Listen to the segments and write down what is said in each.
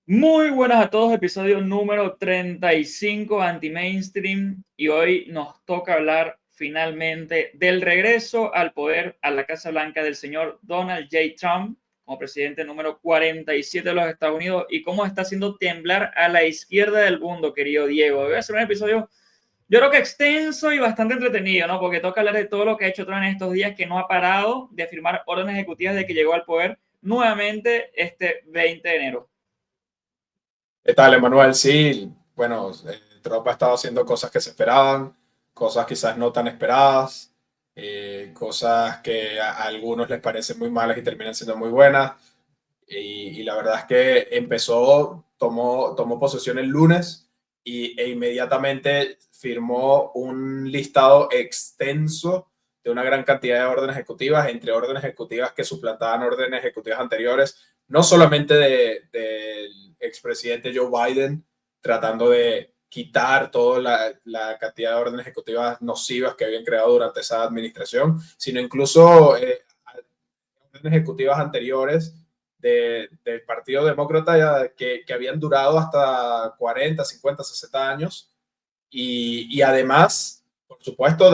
Muy buenas a todos, episodio número 35 Anti-Mainstream, y hoy nos toca hablar finalmente del regreso al poder a la Casa Blanca del señor Donald J. Trump como presidente número 47 de los Estados Unidos y cómo está haciendo temblar a la izquierda del mundo, querido Diego. Voy a hacer un episodio, yo creo que extenso y bastante entretenido, ¿no? Porque toca hablar de todo lo que ha hecho Trump en estos días, que no ha parado de firmar órdenes ejecutivas de que llegó al poder nuevamente este 20 de enero. ¿Qué tal, Emanuel? Sí, bueno, Trump ha estado haciendo cosas que se esperaban, cosas quizás no tan esperadas, cosas que a algunos les parecen muy malas y terminan siendo muy buenas. Y la verdad es que tomó posesión el lunes e inmediatamente firmó un listado extenso de una gran cantidad de órdenes ejecutivas, entre órdenes ejecutivas que suplantaban órdenes ejecutivas anteriores, no solamente del expresidente Joe Biden, tratando de quitar toda la cantidad de órdenes ejecutivas nocivas que habían creado durante esa administración, sino incluso órdenes ejecutivas anteriores del Partido Demócrata que habían durado hasta 40, 50, 60 años y además, por supuesto,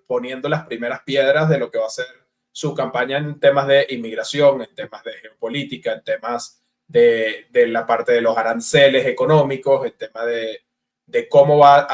poniendo las primeras piedras de lo que va a ser su campaña en temas de inmigración, en temas de geopolítica, en temas de la parte de los aranceles económicos, en temas de cómo va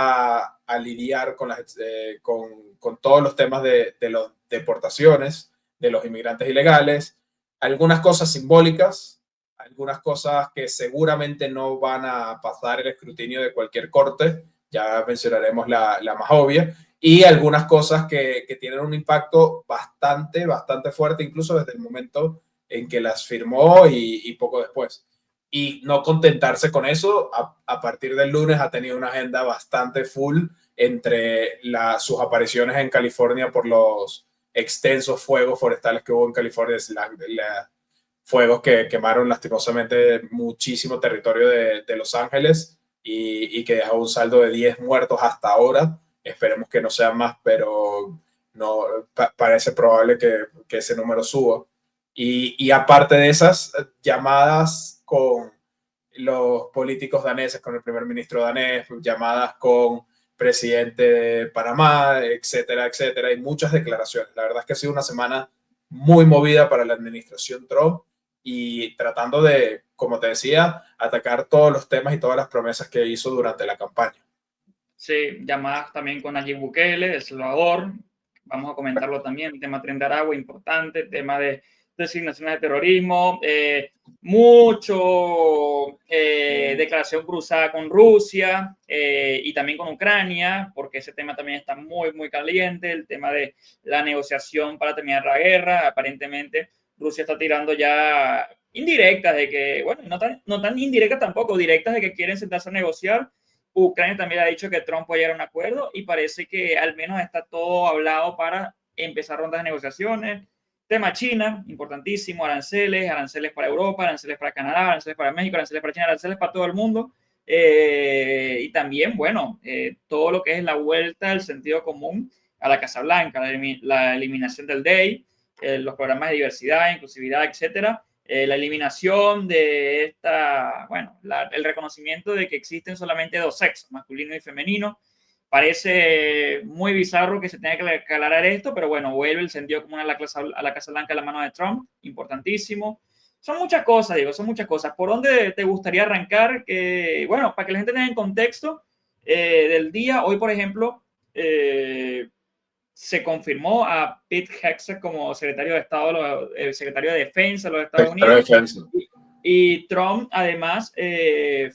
a lidiar con todos los temas de las deportaciones de los inmigrantes ilegales, algunas cosas simbólicas, algunas cosas que seguramente no van a pasar el escrutinio de cualquier corte, ya mencionaremos la más obvia, y algunas cosas que tienen un impacto bastante fuerte, incluso desde el momento en que las firmó y poco después. Y no contentarse con eso, a partir del lunes ha tenido una agenda bastante full entre sus apariciones en California por los extensos fuegos forestales que hubo en California, fuegos que quemaron lastimosamente muchísimo territorio de Los Ángeles y que dejó un saldo de 10 muertos hasta ahora. Esperemos que no sean más, pero no parece probable que ese número suba. Y aparte de esas llamadas con los políticos daneses, con el primer ministro danés, llamadas con presidente de Panamá, etcétera, etcétera, y muchas declaraciones. La verdad es que ha sido una semana muy movida para la administración Trump y tratando de, como te decía, atacar todos los temas y todas las promesas que hizo durante la campaña. Sí, llamadas también con Nayib Bukele, de El Salvador. Vamos a comentarlo también, el tema Tren de Aragua, importante, tema de designaciones de terrorismo, mucho declaración cruzada con Rusia y también con Ucrania, porque ese tema también está muy caliente, el tema de la negociación para terminar la guerra. Aparentemente Rusia está tirando ya indirectas de que, bueno, no tan indirectas tampoco, directas de que quieren sentarse a negociar. Ucrania también ha dicho que Trump puede llegar a un acuerdo y parece que al menos está todo hablado para empezar rondas de negociaciones. Tema China, importantísimo, aranceles para Europa, aranceles para Canadá, aranceles para México, aranceles para China, aranceles para todo el mundo. Y también, bueno, todo lo que es la vuelta del sentido común a la Casa Blanca, la eliminación del DEI, los programas de diversidad, inclusividad, etcétera, la eliminación de esta, bueno, el reconocimiento de que existen solamente dos sexos, masculino y femenino. Parece muy bizarro que se tenga que aclarar esto, pero bueno, vuelve el sentido común a la Casa Blanca a la mano de Trump, importantísimo. Son muchas cosas, Diego, son muchas cosas. ¿Por dónde te gustaría arrancar? Bueno, para que la gente tenga en contexto del día, hoy, por ejemplo, se confirmó a Pete Hegseth como secretario de Estado, secretario de Defensa de los Estados Secretario de Unidos. Defensa. Y Trump además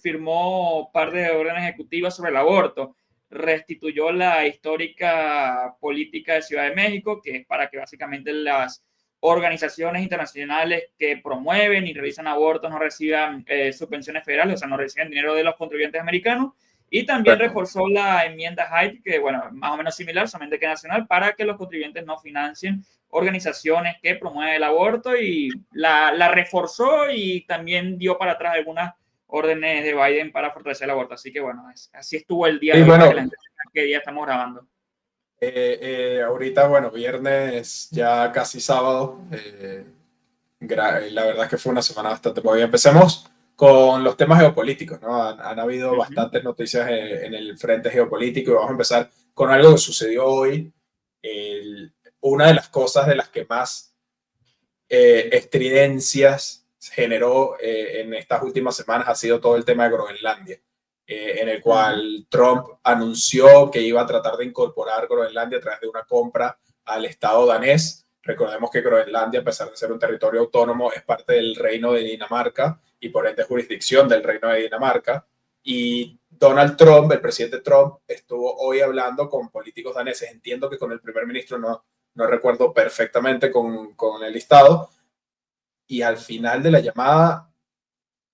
firmó parte de órdenes ejecutivas sobre el aborto. Restituyó la histórica política de Ciudad de México, que es para que básicamente las organizaciones internacionales que promueven y realizan abortos no reciban subvenciones federales, o sea, no reciben dinero de los contribuyentes americanos. Y también Correcto. reforzó la enmienda Hyde, que bueno, más o menos similar, solamente que nacional, para que los contribuyentes no financien organizaciones que promueven el aborto, y la reforzó y también dio para atrás algunas órdenes de Biden para fortalecer el aborto. Así que bueno, así estuvo el día Y de hoy para que la bueno, gente sepa qué día estamos grabando. ahorita, bueno, viernes, ya casi sábado. La verdad es que fue una semana bastante movida. Empecemos con los temas geopolíticos, ¿no? Han habido Ujú. bastantes noticias en el frente geopolítico y vamos a empezar con algo que sucedió hoy. El, una de las cosas de las que más estridencias generó en estas últimas semanas ha sido todo el tema de Groenlandia, en el Ujú. cual Trump anunció que iba a tratar de incorporar Groenlandia a través de una compra al Estado danés. Recordemos que Groenlandia, a pesar de ser un territorio autónomo, es parte del Reino de Dinamarca y por ende jurisdicción del Reino de Dinamarca. Y Donald Trump, el presidente Trump, estuvo hoy hablando con políticos daneses. Entiendo que con el primer ministro no recuerdo perfectamente con el listado. Y al final de la llamada,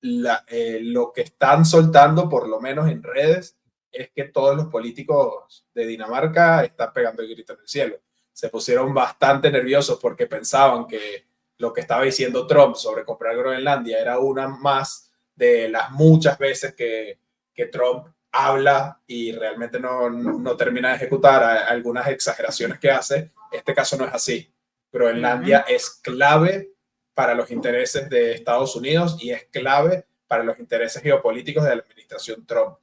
lo que están soltando, por lo menos en redes, es que todos los políticos de Dinamarca están pegando el grito en el cielo. Se pusieron bastante nerviosos porque pensaban que lo que estaba diciendo Trump sobre comprar Groenlandia era una más de las muchas veces que Trump habla y realmente no termina de ejecutar algunas exageraciones que hace. Este caso no es así. Groenlandia Ujú. es clave para los intereses de Estados Unidos y es clave para los intereses geopolíticos de la administración Trump.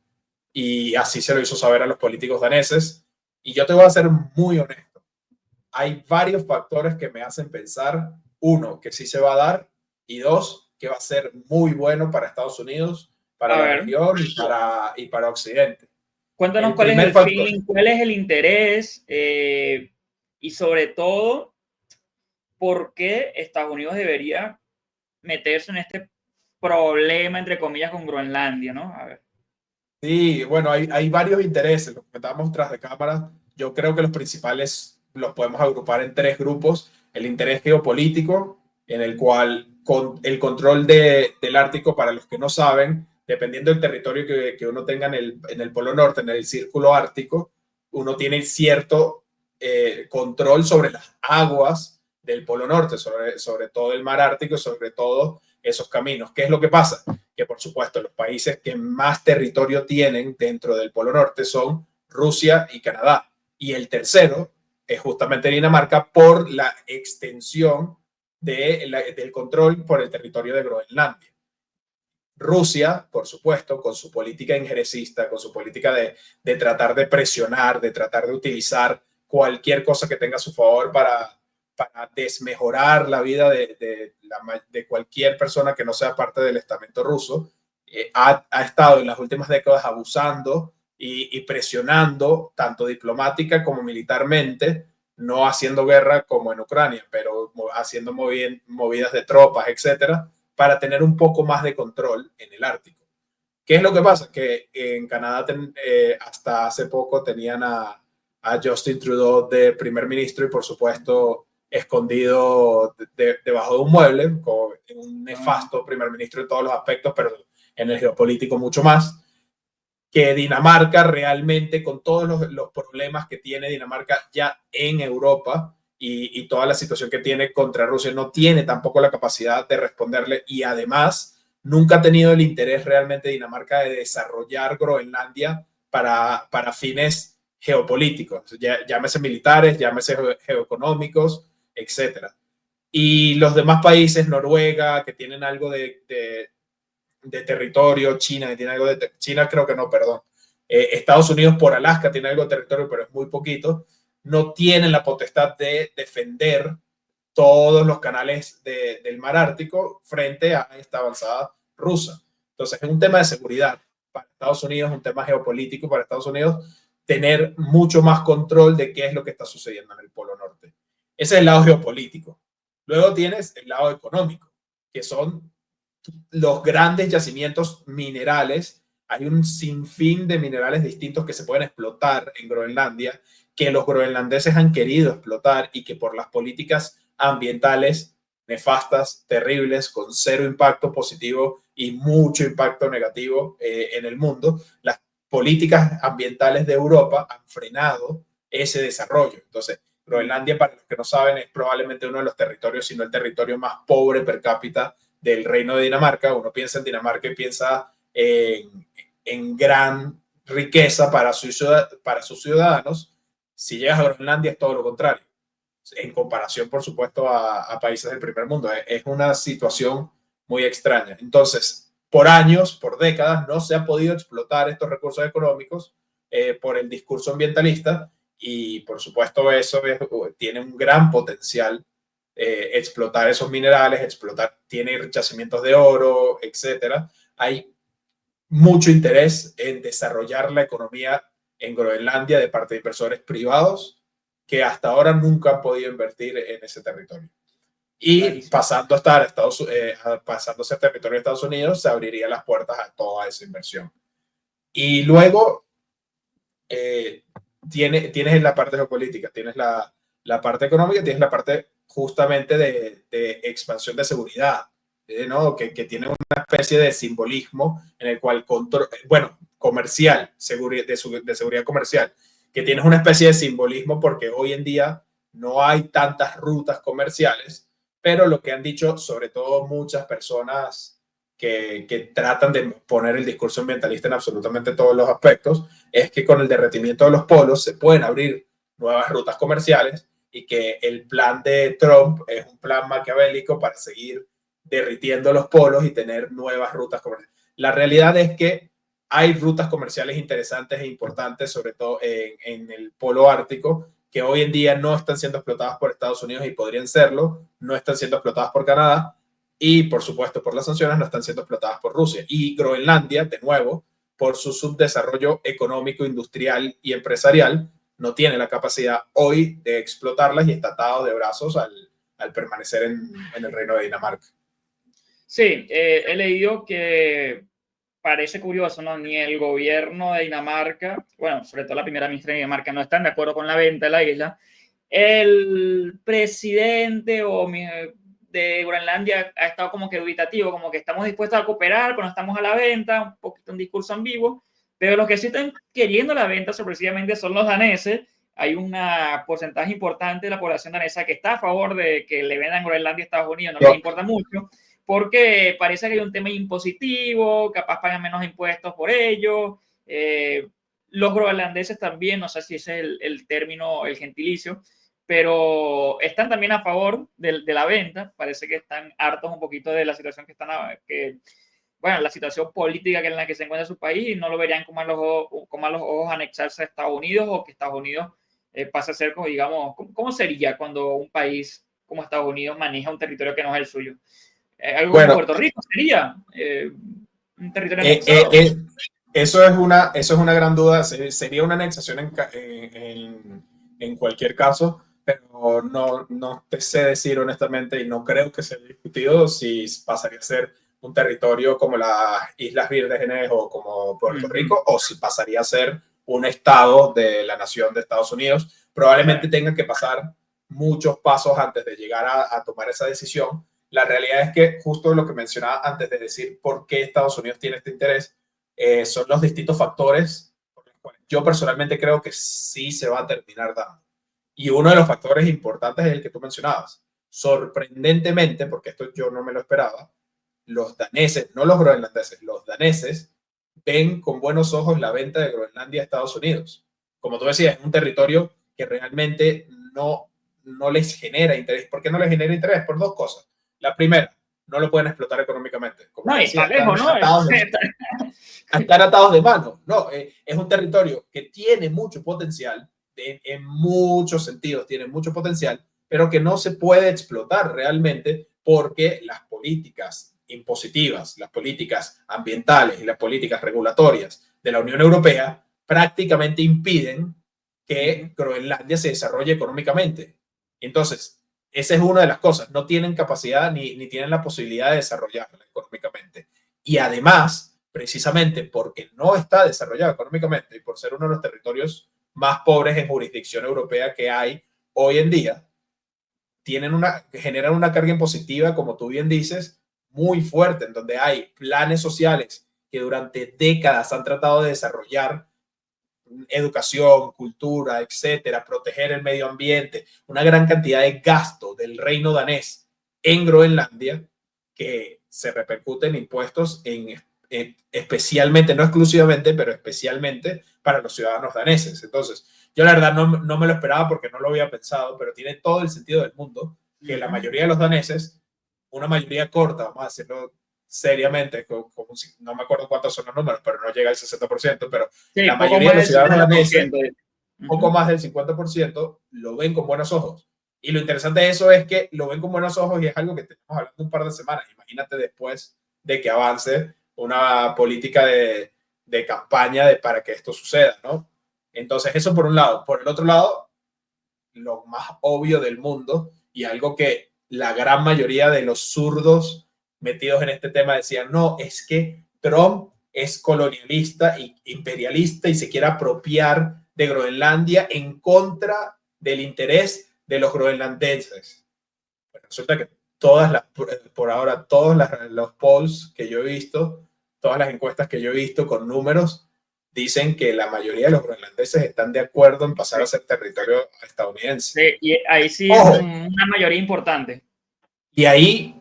Y así se lo hizo saber a los políticos daneses. Y yo te voy a ser muy honesto. Hay varios factores que me hacen pensar, uno, que sí se va a dar, y dos, que va a ser muy bueno para Estados Unidos, para A la ver, región y para Occidente. cuéntanos El cuál es primer el factor, feeling, cuál es el interés y sobre todo, por qué Estados Unidos debería meterse en este problema, entre comillas, con Groenlandia, ¿no? A ver. sí, bueno, hay varios intereses, lo comentábamos tras de cámara. Yo creo que los principales los podemos agrupar en tres grupos. El interés geopolítico, en el cual con el control del Ártico, para los que no saben, dependiendo del territorio que uno tenga en el Polo Norte, en el Círculo Ártico, uno tiene cierto control sobre las aguas del Polo Norte, sobre todo el mar Ártico, sobre todo esos caminos. ¿Qué es lo que pasa? Que por supuesto los países que más territorio tienen dentro del Polo Norte son Rusia y Canadá. Y el tercero es justamente Dinamarca por la extensión del control por el territorio de Groenlandia. Rusia, por supuesto, con su política injerecista, con su política de tratar de presionar, de tratar de utilizar cualquier cosa que tenga a su favor para desmejorar la vida de cualquier persona que no sea parte del estamento ruso, ha estado en las últimas décadas abusando y presionando tanto diplomática como militarmente, no haciendo guerra como en Ucrania, pero haciendo movidas de tropas, etcétera, para tener un poco más de control en el Ártico. ¿Qué es lo que pasa? Que en Canadá hasta hace poco tenían a Justin Trudeau de primer ministro y por supuesto escondido debajo de un mueble, con un Ah, nefasto primer ministro en todos los aspectos, pero en el geopolítico mucho más. Que Dinamarca realmente, con todos los problemas que tiene Dinamarca ya en Europa y toda la situación que tiene contra Rusia, no tiene tampoco la capacidad de responderle y además nunca ha tenido el interés realmente Dinamarca de desarrollar Groenlandia para fines geopolíticos, llámese militares, llámese geoeconómicos, etcétera. Y los demás países, Noruega, que tienen algo de territorio, China, que tiene algo de China, creo que no, perdón. Estados Unidos por Alaska tiene algo de territorio, pero es muy poquito. No tienen la potestad de defender todos los canales del mar Ártico frente a esta avanzada rusa. Entonces, es un tema de seguridad para Estados Unidos, un tema geopolítico para Estados Unidos, tener mucho más control de qué es lo que está sucediendo en el Polo Norte. Ese es el lado geopolítico. Luego tienes el lado económico, que son los grandes yacimientos minerales. Hay un sinfín de minerales distintos que se pueden explotar en Groenlandia, que los groenlandeses han querido explotar y que por las políticas ambientales nefastas, terribles, con cero impacto positivo y mucho impacto negativo en el mundo, las políticas ambientales de Europa han frenado ese desarrollo. Entonces, Groenlandia, para los que no saben, es probablemente uno de los territorios, si no el territorio más pobre per cápita del Reino de Dinamarca. Uno piensa en Dinamarca y piensa en gran riqueza para sus ciudadanos. Si llegas a Groenlandia es todo lo contrario, en comparación, por supuesto, a países del primer mundo. Es una situación muy extraña. Entonces, por años, por décadas, no se ha podido explotar estos recursos económicos por el discurso ambientalista y por supuesto eso tiene un gran potencial, explotar esos minerales, tiene yacimientos de oro, etcétera. Hay mucho interés en desarrollar la economía en Groenlandia de parte de inversores privados que hasta ahora nunca han podido invertir en ese territorio. Y pasando a estar pasándose al territorio de Estados Unidos, se abriría las puertas a toda esa inversión. Y luego tienes la parte geopolítica, tienes la parte económica, tienes la parte justamente de expansión de seguridad, ¿no? Que tiene una especie de simbolismo en el cual, bueno, comercial, de seguridad comercial, que tienes una especie de simbolismo porque hoy en día no hay tantas rutas comerciales, pero lo que han dicho, sobre todo muchas personas que tratan de poner el discurso ambientalista en absolutamente todos los aspectos, es que con el derretimiento de los polos se pueden abrir nuevas rutas comerciales y que el plan de Trump es un plan maquiavélico para seguir derritiendo los polos y tener nuevas rutas comerciales. La realidad es que hay rutas comerciales interesantes e importantes, sobre todo en el polo ártico, que hoy en día no están siendo explotadas por Estados Unidos y podrían serlo, no están siendo explotadas por Canadá y, por supuesto, por las sanciones no están siendo explotadas por Rusia. Y Groenlandia, de nuevo, por su subdesarrollo económico, industrial y empresarial, no tiene la capacidad hoy de explotarlas y está atado de brazos al permanecer en el reino de Dinamarca. Sí, he leído que parece curioso, ¿no? Ni el gobierno de Dinamarca, bueno, sobre todo la primera ministra de Dinamarca, no están de acuerdo con la venta de la isla. El presidente de Groenlandia ha estado como que dubitativo, como que estamos dispuestos a cooperar, pero no estamos a la venta, un poquito un discurso ambiguo, pero los que sí están queriendo la venta sorpresivamente son los daneses. Hay un porcentaje importante de la población danesa que está a favor de que le vendan Groenlandia a Estados Unidos, no les importa mucho, porque parece que hay un tema impositivo, capaz pagan menos impuestos por ello. Los groenlandeses también, no sé si ese es el término, el gentilicio, pero están también a favor de la venta. Parece que están hartos un poquito de la situación que están, bueno, la situación política en la que se encuentra su país, y no lo verían con malos ojos anexarse a Estados Unidos o que Estados Unidos pase a ser, como digamos, ¿cómo sería cuando un país como Estados Unidos maneja un territorio que no es el suyo? Algo bueno, como Puerto Rico sería un territorio anexado. Eso es una gran duda. Sería una anexación en cualquier caso, pero no te sé decir honestamente y no creo que se haya discutido si pasaría a ser un territorio como las Islas Vírgenes o como Puerto Rico, o si pasaría a ser un estado de la nación de Estados Unidos. Probablemente tengan que pasar muchos pasos antes de llegar a tomar esa decisión. La realidad es que justo lo que mencionaba antes de decir por qué Estados Unidos tiene este interés, son los distintos factores por los cuales yo personalmente creo que sí se va a terminar dando. Y uno de los factores importantes es el que tú mencionabas. Sorprendentemente, porque esto yo no me lo esperaba, los daneses, no los groenlandeses, los daneses ven con buenos ojos la venta de Groenlandia a Estados Unidos. Como tú decías, es un territorio que realmente no les genera interés. ¿Por qué no les genera interés? Por dos cosas. La primera, no lo pueden explotar económicamente. Como no, decía, está lejos, ¿no? Están atados de mano. No, es un territorio que tiene mucho potencial, en muchos sentidos tiene mucho potencial, pero que no se puede explotar realmente porque las políticas impositivas, las políticas ambientales y las políticas regulatorias de la Unión Europea prácticamente impiden que Groenlandia se desarrolle económicamente. Entonces, esa es una de las cosas. No tienen capacidad ni tienen la posibilidad de desarrollarla económicamente. Y además, precisamente porque no está desarrollado económicamente y por ser uno de los territorios más pobres en jurisdicción europea que hay hoy en día, generan una carga impositiva, como tú bien dices, muy fuerte, en donde hay planes sociales que durante décadas han tratado de desarrollar educación, cultura, etcétera, proteger el medio ambiente, una gran cantidad de gasto del reino danés en Groenlandia que se repercute en impuestos especialmente, no exclusivamente, pero especialmente para los ciudadanos daneses. Entonces, yo la verdad no me lo esperaba porque no lo había pensado, pero tiene todo el sentido del mundo que la mayoría de los daneses, una mayoría corta, vamos a decirlo seriamente, no me acuerdo cuántos son los números, pero no llega al 60%, pero Sí, la poco mayoría de más los del ciudadanos daneses, 50%. poco Ujú. más del 50%, lo ven con buenos ojos. Y lo interesante de eso es que lo ven con buenos ojos y es algo que tenemos hablando un par de semanas. Imagínate después de que avance una política de campaña para que esto suceda, ¿no? Entonces, eso por un lado. Por el otro lado, lo más obvio del mundo y algo que la gran mayoría de los zurdos metidos en este tema decían, no, es que Trump es colonialista e imperialista y se quiere apropiar de Groenlandia en contra del interés de los groenlandeses. Pues resulta que por ahora, los polls que yo he visto, todas las encuestas que yo he visto con números, dicen que la mayoría de los groenlandeses están de acuerdo en pasar a Sí. ser territorio estadounidense. Sí, y ahí sí es Ojo, una mayoría importante. y ahí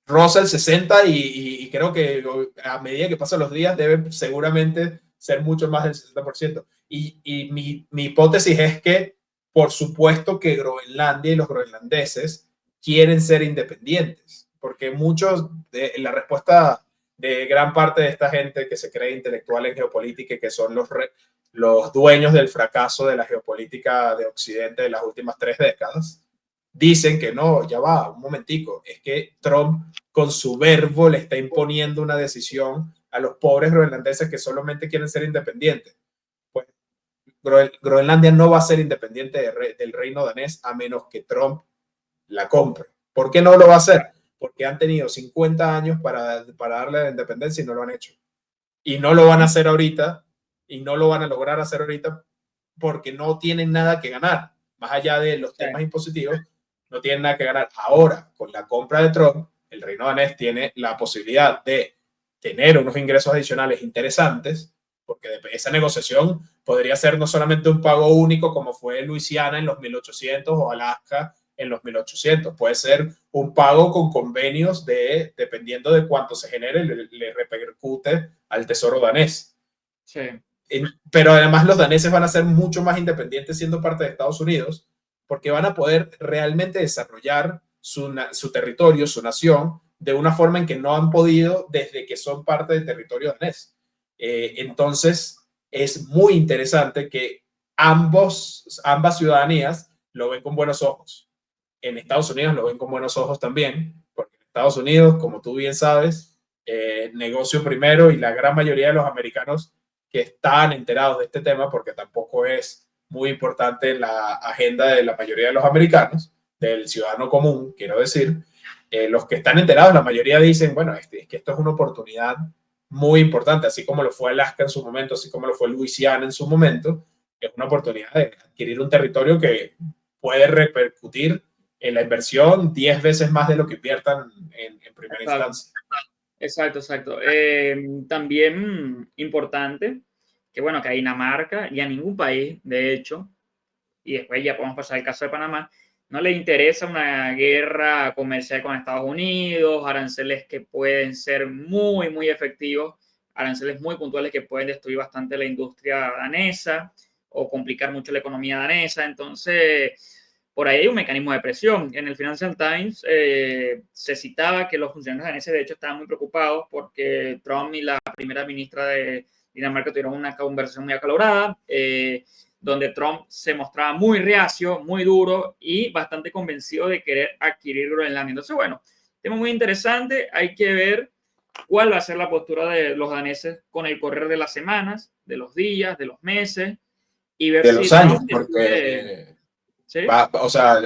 roza el 60 y creo que a medida que pasan los días debe seguramente ser mucho más del 60%. Y mi hipótesis es que, por supuesto que Groenlandia y los groenlandeses quieren ser independientes, porque muchos de la respuesta de gran parte de esta gente que se cree intelectual en geopolítica y que son los dueños del fracaso de la geopolítica de Occidente de las últimas 3 décadas, dicen que no, ya va, un momentico, es que Trump con su verbo le está imponiendo una decisión a los pobres groenlandeses que solamente quieren ser independientes. Pues Groenlandia no va a ser independiente del reino danés a menos que Trump la compre. ¿Por qué no lo va a hacer? Porque han tenido 50 años para darle la independencia y no lo han hecho. Y no lo van a hacer ahorita y no lo van a lograr hacer ahorita porque no tienen nada que ganar. Más allá de los Sí, temas impositivos, no tienen nada que ganar. Ahora, con la compra de Trump, el reino danés tiene la posibilidad de tener unos ingresos adicionales interesantes, porque esa negociación podría ser no solamente un pago único como fue Luisiana en los 1800 o Alaska en los 1800, puede ser un pago con convenios dependiendo de cuánto se genere, le repercute al tesoro danés. sí, Pero además los daneses van a ser mucho más independientes siendo parte de Estados Unidos, porque van a poder realmente desarrollar su territorio, su nación, de una forma en que no han podido desde que son parte del territorio danés. Entonces, es muy interesante que ambas ciudadanías lo ven con buenos ojos. En Estados Unidos lo ven con buenos ojos también, porque en Estados Unidos, como tú bien sabes, negocio primero y la gran mayoría de los americanos que están enterados de este tema, porque tampoco es muy importante en la agenda de la mayoría de los americanos, del ciudadano común, quiero decir, los que están enterados, la mayoría dicen, bueno, es que esto es una oportunidad muy importante, así como lo fue Alaska en su momento, así como lo fue Luisiana en su momento, es una oportunidad de adquirir un territorio que puede repercutir en la inversión 10 veces más de lo que inviertan en primera exacto, instancia. exacto, exacto. También importante que, bueno, que a Dinamarca y a ningún país, de hecho, y después ya podemos pasar al caso de Panamá, no le interesa una guerra comercial con Estados Unidos, aranceles que pueden ser muy, muy efectivos, aranceles muy puntuales que pueden destruir bastante la industria danesa o complicar mucho la economía danesa. Entonces, por ahí hay un mecanismo de presión. En el Financial Times se citaba que los funcionarios daneses, de hecho, estaban muy preocupados porque Trump y la primera ministra de Dinamarca tuvieron una conversación muy acalorada. Donde Trump se mostraba muy reacio, muy duro y bastante convencido de querer adquirir Groenlandia. Entonces, bueno, tema muy interesante. Hay que ver cuál va a ser la postura de los daneses con el correr de las semanas, de los días, de los meses y ver De los si años, Trump decide, porque ¿sí? o sea,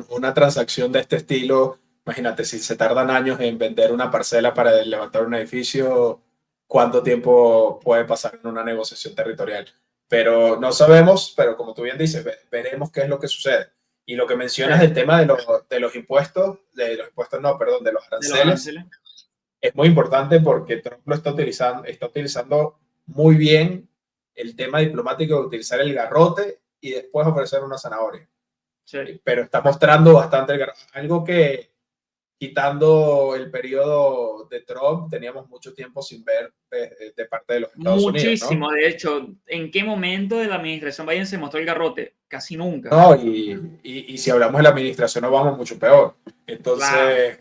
una transacción de este estilo, imagínate, si se tardan años en vender una parcela para levantar un edificio, ¿cuánto tiempo puede pasar en una negociación territorial? Pero no sabemos, pero como tú bien dices, veremos qué es lo que sucede. Y lo que Sí, mencionas del tema de los impuestos, no, perdón, de los de los aranceles, aranceles. es muy importante porque Trump lo está utilizando muy bien el tema diplomático de utilizar el garrote y después ofrecer una zanahoria. Sí. Pero está mostrando bastante algo que, quitando el periodo de Trump, teníamos mucho tiempo sin ver de parte de los Estados Unidos, ¿no? Muchísimo, de hecho, ¿en qué momento de la administración Biden se mostró el garrote? Casi nunca. No, y si hablamos de la administración Obama, mucho peor. Claro, Entonces,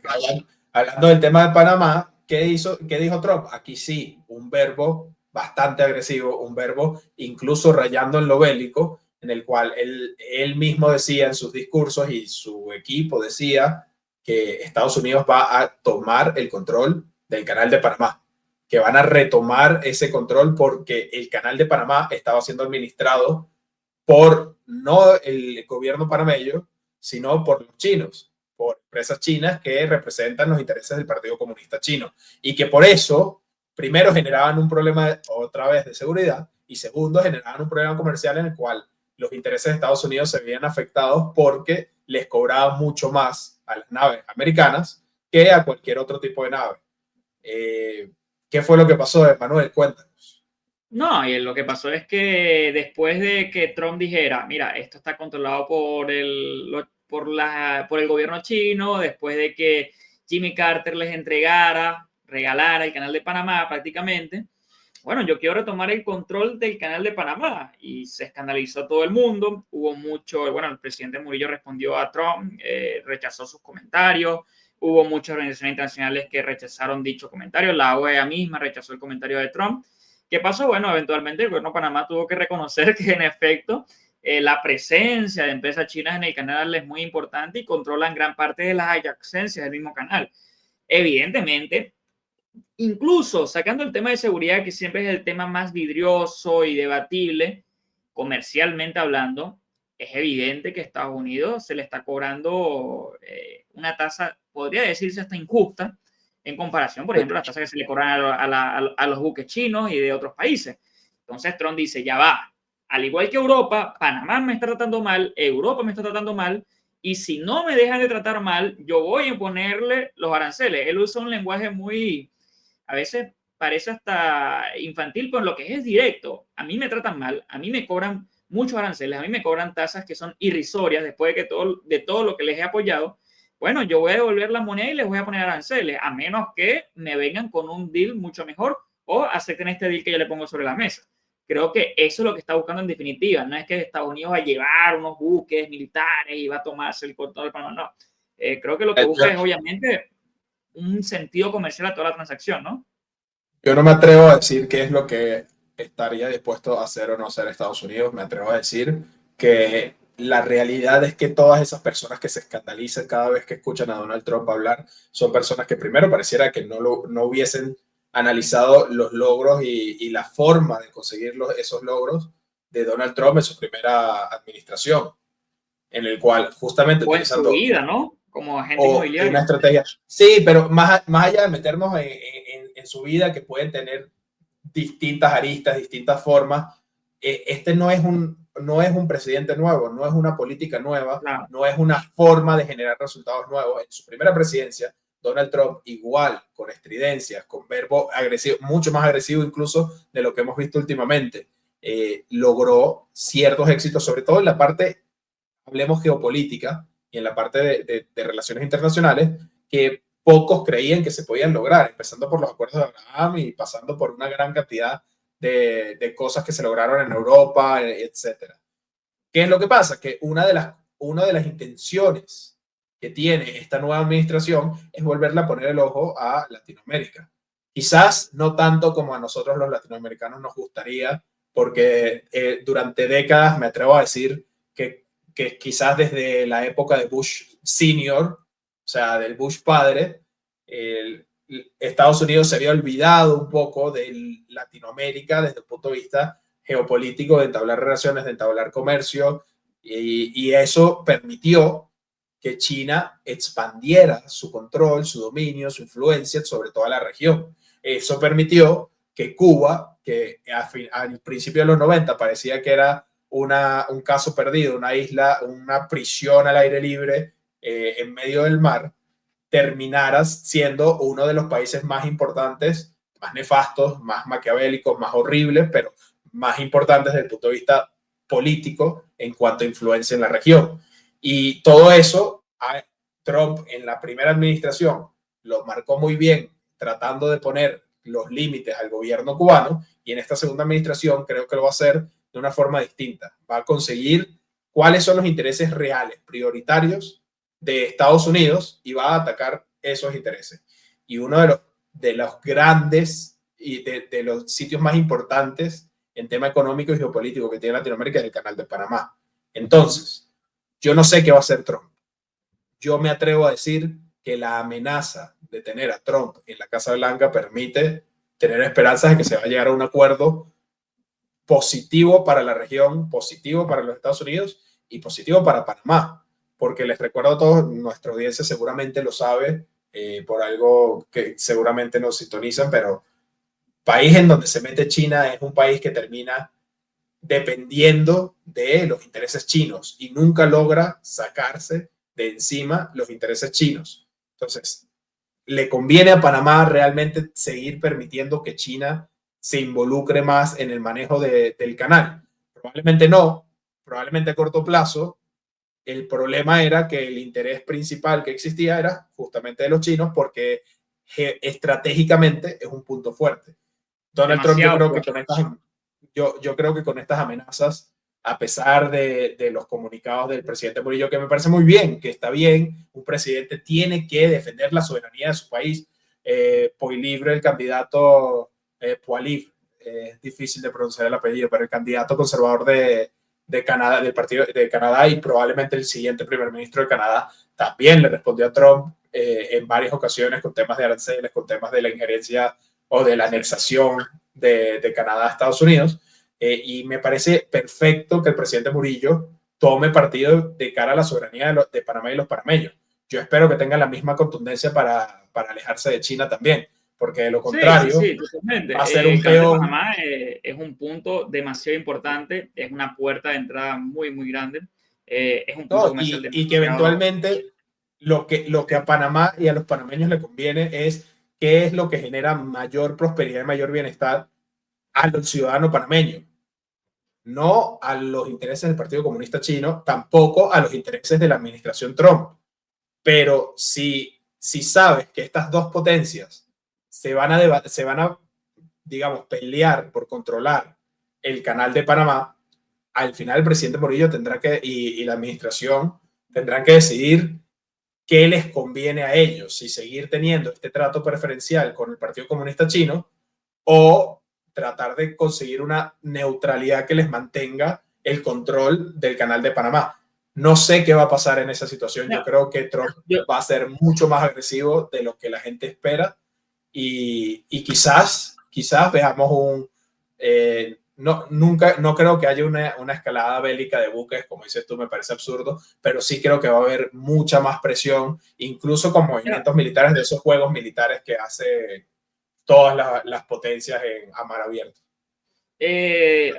hablando del tema de Panamá, ¿Qué dijo Trump? Aquí sí, un verbo bastante agresivo, un verbo incluso rayando en lo bélico, en el cual él mismo decía en sus discursos y su equipo decía que Estados Unidos va a tomar el control del canal de Panamá, que van a retomar ese control porque el canal de Panamá estaba siendo administrado por no el gobierno panameño, sino por los chinos, por empresas chinas que representan los intereses del Partido Comunista Chino y que por eso, primero, generaban un problema otra vez de seguridad y segundo, generaban un problema comercial en el cual los intereses de Estados Unidos se veían afectados porque les cobraban mucho más a las naves americanas que a cualquier otro tipo de nave. ¿Qué fue lo que pasó, Manuel? Cuéntanos. No, y lo que pasó es que después de que Trump dijera, mira, esto está controlado por el gobierno chino, después de que Jimmy Carter les regalara el canal de Panamá prácticamente, bueno, yo quiero retomar el control del canal de Panamá y se escandalizó todo el mundo, hubo mucho, bueno, el presidente Murillo respondió a Trump, rechazó sus comentarios, hubo muchas organizaciones internacionales que rechazaron dicho comentario, la OEA misma rechazó el comentario de Trump. ¿Qué pasó? Bueno, eventualmente el gobierno de Panamá tuvo que reconocer que en efecto la presencia de empresas chinas en el canal es muy importante y controlan gran parte de las adyacencias del mismo canal. Evidentemente, incluso sacando el tema de seguridad, que siempre es el tema más vidrioso y debatible, comercialmente hablando, es evidente que a Estados Unidos se le está cobrando una tasa, podría decirse hasta injusta, en comparación, por ejemplo, a las tasas que se le cobran a los buques chinos y de otros países. Entonces Trump dice, ya va, al igual que Europa, Panamá me está tratando mal, Europa me está tratando mal, y si no me dejan de tratar mal, yo voy a imponerle los aranceles. Él usa un lenguaje muy, a veces parece hasta infantil, pero lo que es directo. A mí me tratan mal, a mí me cobran muchos aranceles, a mí me cobran tasas que son irrisorias después de todo lo que les he apoyado. Bueno, yo voy a devolver la moneda y les voy a poner aranceles, a menos que me vengan con un deal mucho mejor o acepten este deal que yo le pongo sobre la mesa. Creo que eso es lo que está buscando en definitiva. No es que Estados Unidos va a llevar unos buques militares y va a tomarse el control del Panamá. No. Creo que lo que busca es, obviamente, un sentido comercial a toda la transacción, ¿no? Yo no me atrevo a decir qué es lo que estaría dispuesto a hacer o no hacer Estados Unidos. Me atrevo a decir que la realidad es que todas esas personas que se escandalizan cada vez que escuchan a Donald Trump hablar son personas que primero pareciera que no hubiesen analizado los logros y la forma de conseguir esos logros de Donald Trump en su primera administración, en el cual justamente O en su utilizando vida, ¿no? Como agente o una inmobiliario. estrategia. Sí, pero más allá de meternos en su vida, que pueden tener distintas aristas, distintas formas, este no es un presidente nuevo, no es una política nueva, Claro. no es una forma de generar resultados nuevos. En su primera presidencia, Donald Trump, igual, con estridencias, con verbo agresivo, mucho más agresivo incluso de lo que hemos visto últimamente, logró ciertos éxitos, sobre todo en la parte, hablemos geopolítica, y en la parte de relaciones internacionales, que pocos creían que se podían lograr, empezando por los acuerdos de Abraham y pasando por una gran cantidad de cosas que se lograron en Europa, etcétera. ¿Qué es lo que pasa? Que una de las intenciones que tiene esta nueva administración es volverle a poner el ojo a Latinoamérica. Quizás no tanto como a nosotros los latinoamericanos nos gustaría, porque durante décadas me atrevo a decir que quizás desde la época de Bush Senior, o sea, del Bush padre, Estados Unidos se había olvidado un poco de Latinoamérica desde el punto de vista geopolítico, de entablar relaciones, de entablar comercio, y eso permitió que China expandiera su control, su dominio, su influencia sobre toda la región. Eso permitió que Cuba, que al principio de los 90 parecía que era un caso perdido, una isla, una prisión al aire libre en medio del mar, terminara siendo uno de los países más importantes, más nefastos, más maquiavélicos, más horribles, pero más importantes desde el punto de vista político en cuanto a influencia en la región. Y todo eso, Trump en la primera administración lo marcó muy bien, tratando de poner los límites al gobierno cubano, y en esta segunda administración creo que lo va a hacer de una forma distinta. Va a conseguir cuáles son los intereses reales, prioritarios de Estados Unidos, y va a atacar esos intereses. Y uno de los grandes y de los sitios más importantes en tema económico y geopolítico que tiene Latinoamérica es el Canal de Panamá. Entonces, yo no sé qué va a hacer Trump. Yo me atrevo a decir que la amenaza de tener a Trump en la Casa Blanca permite tener esperanzas de que se va a llegar a un acuerdo positivo para la región, positivo para los Estados Unidos y positivo para Panamá. Porque les recuerdo a todos, nuestra audiencia seguramente lo sabe, por algo que seguramente nos sintonizan, pero país en donde se mete China es un país que termina dependiendo de los intereses chinos y nunca logra sacarse de encima los intereses chinos. Entonces, ¿le conviene a Panamá realmente seguir permitiendo que China se involucre más en el manejo del canal? Probablemente no, probablemente a corto plazo. El problema era que el interés principal que existía era justamente de los chinos porque estratégicamente es un punto fuerte. Donald Trump, Demasiado fuerte. yo creo que con estas amenazas, a pesar de los comunicados del presidente Murillo, que me parece muy bien, que está bien, un presidente tiene que defender la soberanía de su país. Poilievre, el candidato, Poilievre, es difícil de pronunciar el apellido, pero el candidato conservador de Canadá, del partido de Canadá y probablemente el siguiente primer ministro de Canadá, también le respondió a Trump en varias ocasiones con temas de aranceles, con temas de la injerencia o de la anexación de Canadá a Estados Unidos. Y me parece perfecto que el presidente Murillo tome partido de cara a la soberanía de Panamá y los panameños. Yo espero que tengan la misma contundencia para alejarse de China también, porque de lo contrario Sí, totalmente. va a ser un El Canal de peón. Panamá es un punto demasiado importante, es una puerta de entrada muy grande, es un punto ¿No? comercial Y que demasiado. eventualmente lo que a Panamá y a los panameños le conviene es qué es lo que genera mayor prosperidad y mayor bienestar al ciudadano panameño, no a los intereses del Partido Comunista Chino, tampoco a los intereses de la administración Trump. Pero si sabes que estas dos potencias se van a, digamos, pelear por controlar el canal de Panamá, al final el presidente Morillo tendrá que, y la administración tendrán que decidir qué les conviene a ellos, si seguir teniendo este trato preferencial con el Partido Comunista Chino o tratar de conseguir una neutralidad que les mantenga el control del canal de Panamá. No sé qué va a pasar en esa situación. No, Yo creo que Trump yo, va a ser mucho más agresivo de lo que la gente espera y quizás veamos un... no creo que haya una escalada bélica de buques, como dices tú, me parece absurdo, pero sí creo que va a haber mucha más presión, incluso con movimientos militares de esos juegos militares que hace todas las potencias a mar abierto.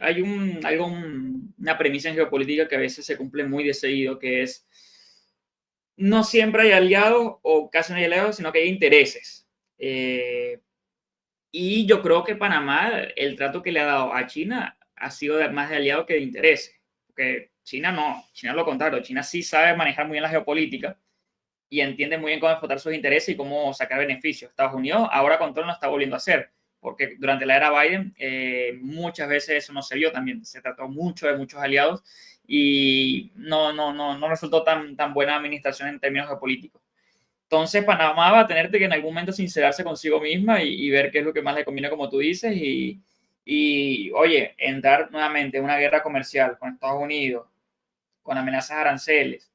hay una premisa en geopolítica que a veces se cumple muy de seguido, que es no siempre hay aliados o casi no hay aliados, sino que hay intereses. Y yo creo que Panamá, el trato que le ha dado a China ha sido más de aliado que de intereses. Porque China no, China lo contrario, China sí sabe manejar muy bien la geopolítica y entiende muy bien cómo explotar sus intereses y cómo sacar beneficios. Estados Unidos ahora con todo lo está volviendo a hacer, porque durante la era Biden muchas veces eso no se vio también. Se trató mucho de muchos aliados y no resultó tan buena administración en términos geopolíticos. Entonces, Panamá va a tener que en algún momento sincerarse consigo misma y ver qué es lo que más le conviene, como tú dices, oye, entrar nuevamente en una guerra comercial con Estados Unidos, con amenazas aranceles,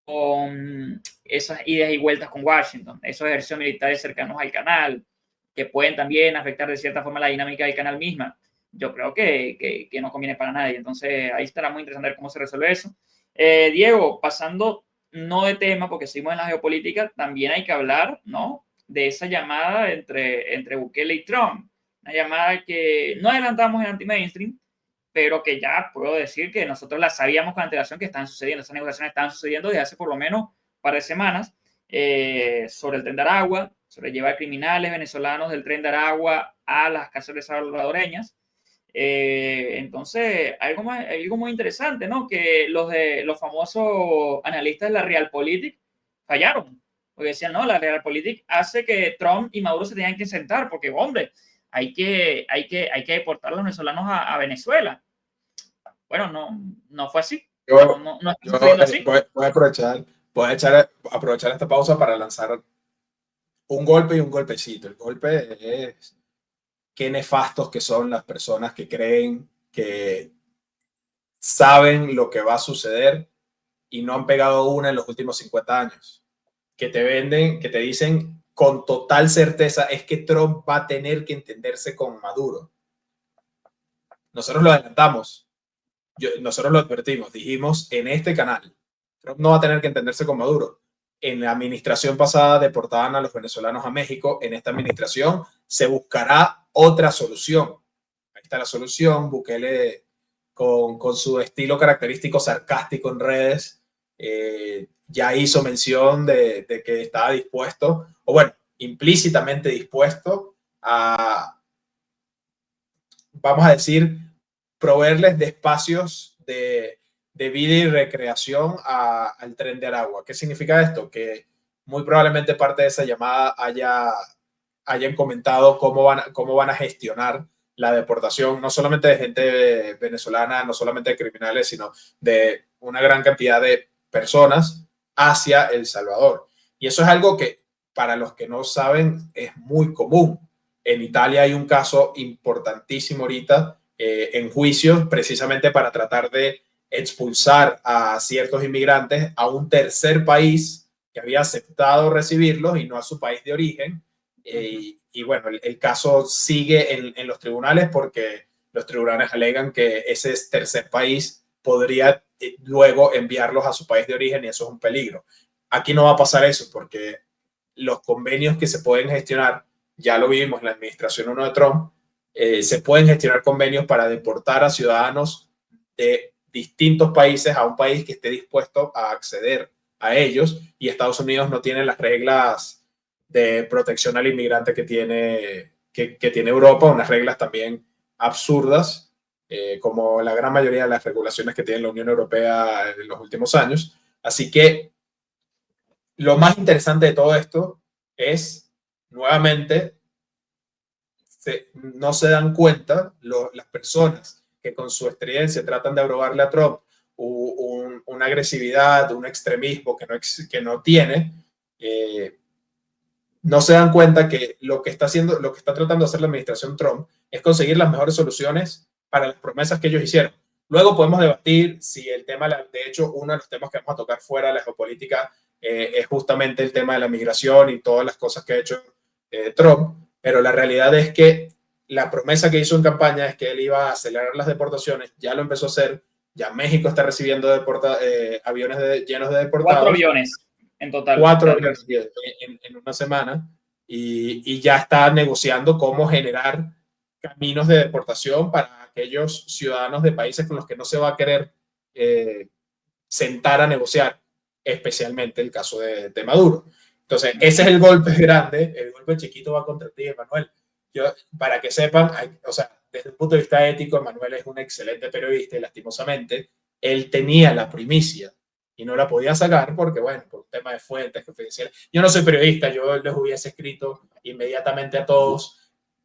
con esas idas y vueltas con Washington, esos ejercicios militares cercanos al canal, que pueden también afectar de cierta forma la dinámica del canal misma. Yo creo que no conviene para nadie. Entonces, ahí estará muy interesante ver cómo se resuelve eso. Diego, pasando no de tema, porque seguimos en la geopolítica, también hay que hablar, ¿no? De esa llamada entre Bukele y Trump. Una llamada que no adelantamos en anti-mainstream, pero que ya puedo decir que nosotros la sabíamos con antelación que están sucediendo. Esas negociaciones están sucediendo desde hace por lo menos un par de semanas sobre el Tren de Aragua, sobre llevar criminales venezolanos del Tren de Aragua a las cárceles salvadoreñas. Entonces, algo muy interesante, ¿no? Que los famosos analistas de la Realpolitik fallaron, porque decían, no, la Realpolitik hace que Trump y Maduro se tengan que sentar, porque, hombre, hay que deportar a los venezolanos a Venezuela. Bueno, no fue así. Yo, No está sucediendo así. voy a aprovechar voy a aprovechar esta pausa para lanzar un golpe y un golpecito. El golpe es qué nefastos que son las personas que creen que saben lo que va a suceder y no han pegado una en los últimos 50 años. Que te venden, que te dicen con total certeza es que Trump va a tener que entenderse con Maduro. Nosotros lo adelantamos, nosotros lo advertimos, dijimos en este canal, Trump no va a tener que entenderse con Maduro. En la administración pasada deportaban a los venezolanos a México, en esta administración se buscará otra solución. Ahí está la solución, Bukele con su estilo característico sarcástico en redes, ya hizo mención de que estaba dispuesto, o bueno, implícitamente dispuesto a, vamos a decir, proveerles de espacios de vida y recreación al Tren de Aragua. ¿Qué significa esto? Que muy probablemente parte de esa llamada hayan comentado cómo van a gestionar la deportación, no solamente de gente venezolana, no solamente de criminales, sino de una gran cantidad de personas hacia El Salvador. Y eso es algo que, para los que no saben, es muy común. En Italia hay un caso importantísimo ahorita en juicios precisamente para tratar de expulsar a ciertos inmigrantes a un tercer país que había aceptado recibirlos y no a su país de origen. Y bueno, el caso sigue en los tribunales porque los tribunales alegan que ese tercer país podría luego enviarlos a su país de origen y eso es un peligro. Aquí no va a pasar eso porque los convenios que se pueden gestionar, ya lo vimos en la administración 1 de Trump, se pueden gestionar convenios para deportar a ciudadanos de distintos países a un país que esté dispuesto a acceder a ellos y Estados Unidos no tiene las reglas de protección al inmigrante que tiene Europa, unas reglas también absurdas, como la gran mayoría de las regulaciones que tiene la Unión Europea en los últimos años. Así que lo más interesante de todo esto es, nuevamente, no se dan cuenta las personas que con su estridencia tratan de abrogarle a Trump una agresividad, un extremismo que no tiene, no se dan cuenta que lo que está tratando de hacer la administración Trump es conseguir las mejores soluciones para las promesas que ellos hicieron. Luego podemos debatir si el tema, de hecho, uno de los temas que vamos a tocar fuera de la geopolítica es justamente el tema de la migración y todas las cosas que ha hecho Trump, pero la realidad es que la promesa que hizo en campaña es que él iba a acelerar las deportaciones, ya lo empezó a hacer, ya México está recibiendo aviones llenos de deportados. 4 aviones en total. 4 aviones en una semana y ya está negociando cómo generar caminos de deportación para aquellos ciudadanos de países con los que no se va a querer sentar a negociar, especialmente el caso de Maduro. Entonces, ese es el golpe grande, el golpe chiquito va contra ti, Emanuel. Para que sepan, o sea, desde el punto de vista ético, Emanuel es un excelente periodista y lastimosamente, él tenía la primicia y no la podía sacar porque, bueno, por un tema de fuentes confidenciales. Yo no soy periodista, yo les hubiese escrito inmediatamente a todos,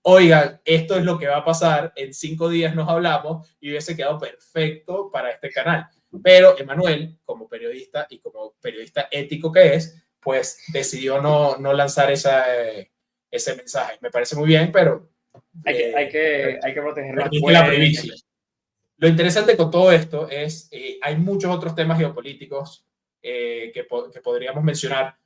oigan, esto es lo que va a pasar, en 5 días nos hablamos y hubiese quedado perfecto para este canal. Pero Emanuel, como periodista y como periodista ético que es, pues decidió no lanzar ese mensaje. Me parece muy bien, pero hay que proteger la primicia. Lo interesante con todo esto es, hay muchos otros temas geopolíticos que podríamos mencionar.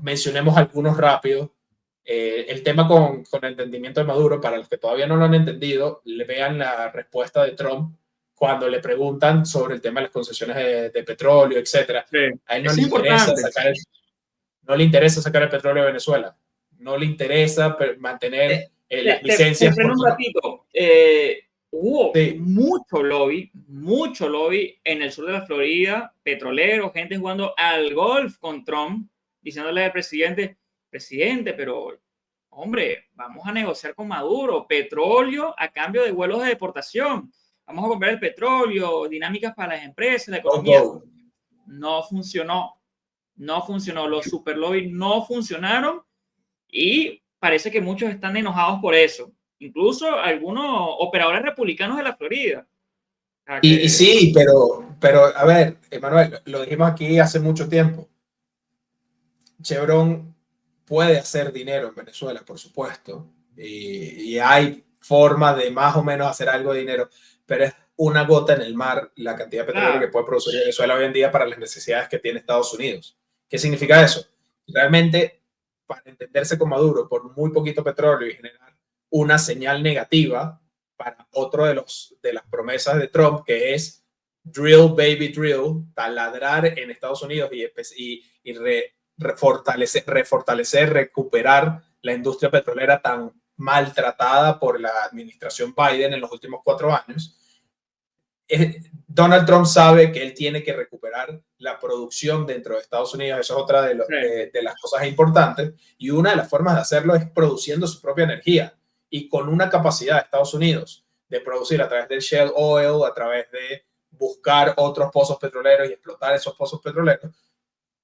Mencionemos algunos rápido. El tema con el entendimiento de Maduro, para los que todavía no lo han entendido, le vean la respuesta de Trump cuando le preguntan sobre el tema de las concesiones de petróleo, etc. Sí. A él no le interesa sacar el petróleo de Venezuela. No le interesa mantener las licencias. Te freno un ratito. Hubo mucho lobby en el sur de la Florida, petroleros, gente jugando al golf con Trump, diciéndole al presidente, pero hombre, vamos a negociar con Maduro, petróleo a cambio de vuelos de deportación, vamos a comprar el petróleo, dinámicas para las empresas, la economía. No funcionó, los super lobby no funcionaron y parece que muchos están enojados por eso. Incluso algunos operadores republicanos de la Florida. Y sí, pero a ver, Emanuel, lo dijimos aquí hace mucho tiempo. Chevron puede hacer dinero en Venezuela, por supuesto, y hay forma de más o menos hacer algo de dinero, pero es una gota en el mar la cantidad de petróleo que Claro, puede producir Venezuela hoy en día para las necesidades que tiene Estados Unidos. ¿Qué significa eso? Realmente, para entenderse con Maduro, por muy poquito petróleo y generar una señal negativa para otro de las promesas de Trump, que es drill, baby, drill, taladrar en Estados Unidos y refortalecer, recuperar la industria petrolera tan maltratada por la administración Biden en los últimos 4 años. Donald Trump sabe que él tiene que recuperar la producción dentro de Estados Unidos. Eso es otra sí, de las cosas importantes. Y una de las formas de hacerlo es produciendo su propia energía y con una capacidad de Estados Unidos de producir a través del shale oil, a través de buscar otros pozos petroleros y explotar esos pozos petroleros.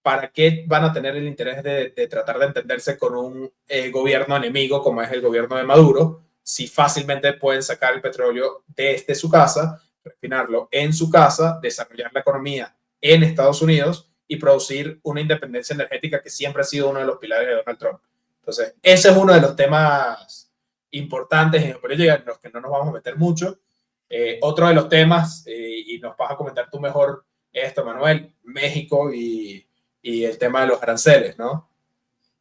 ¿Para qué van a tener el interés de tratar de entenderse con un gobierno enemigo como es el gobierno de Maduro, si fácilmente pueden sacar el petróleo desde su casa, refinarlo en su casa, desarrollar la economía en Estados Unidos y producir una independencia energética que siempre ha sido uno de los pilares de Donald Trump? Entonces, ese es uno de los temas importantes en los que no nos vamos a meter mucho. Otro de los temas, y nos vas a comentar tú mejor esto, Manuel, México y el tema de los aranceles, ¿no?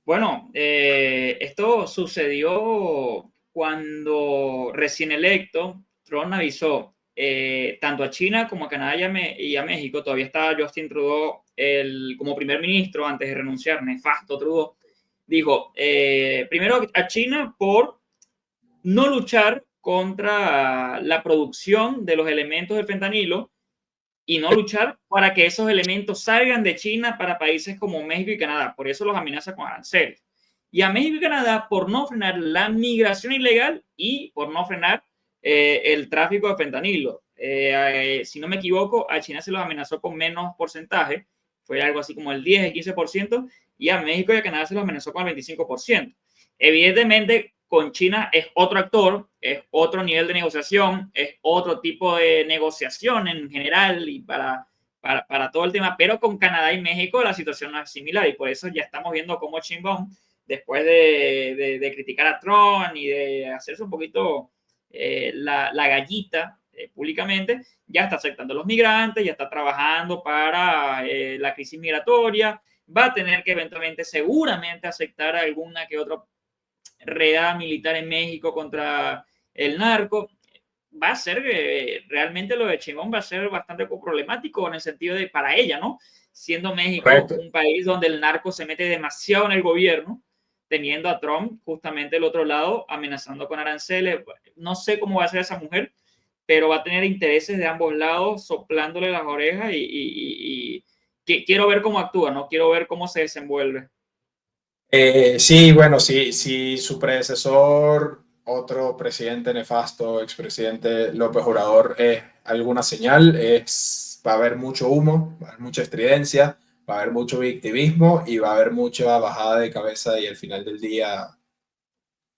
bueno, esto sucedió cuando recién electo, Trump avisó tanto a China como a Canadá y a México. Todavía estaba Justin Trudeau como primer ministro antes de renunciar, nefasto Trudeau. Dijo, primero a China por no luchar contra la producción de los elementos del fentanilo y no luchar para que esos elementos salgan de China para países como México y Canadá. Por eso los amenaza con aranceles. Y a México y Canadá por no frenar la migración ilegal y por no frenar el tráfico de fentanilo. Si no me equivoco, a China se los amenazó con menos porcentaje, fue algo así como el 10, el 15%, y a México y a Canadá se los amenazó con el 25%. Evidentemente, con China es otro actor, es otro nivel de negociación, es otro tipo de negociación en general y para todo el tema, pero con Canadá y México la situación no es similar y por eso ya estamos viendo cómo Chimbón, después de criticar a Trump y de hacerse un poquito la gallita públicamente, ya está aceptando a los migrantes, ya está trabajando para la crisis migratoria, va a tener que eventualmente seguramente aceptar alguna que otra redada militar en México contra el narco. Va a ser realmente lo de Chimón va a ser bastante problemático en el sentido de para ella, ¿no? Siendo México Correcto. un país donde el narco se mete demasiado en el gobierno, teniendo a Trump justamente el otro lado amenazando con aranceles. No sé cómo va a ser esa mujer, pero va a tener intereses de ambos lados soplándole las orejas y quiero ver cómo actúa, ¿no? Quiero ver cómo se desenvuelve. Sí, bueno, sí, su predecesor, otro presidente nefasto, expresidente López Obrador, es alguna señal, va a haber mucho humo, va a haber mucha estridencia, va a haber mucho victimismo y va a haber mucha bajada de cabeza y al final del día,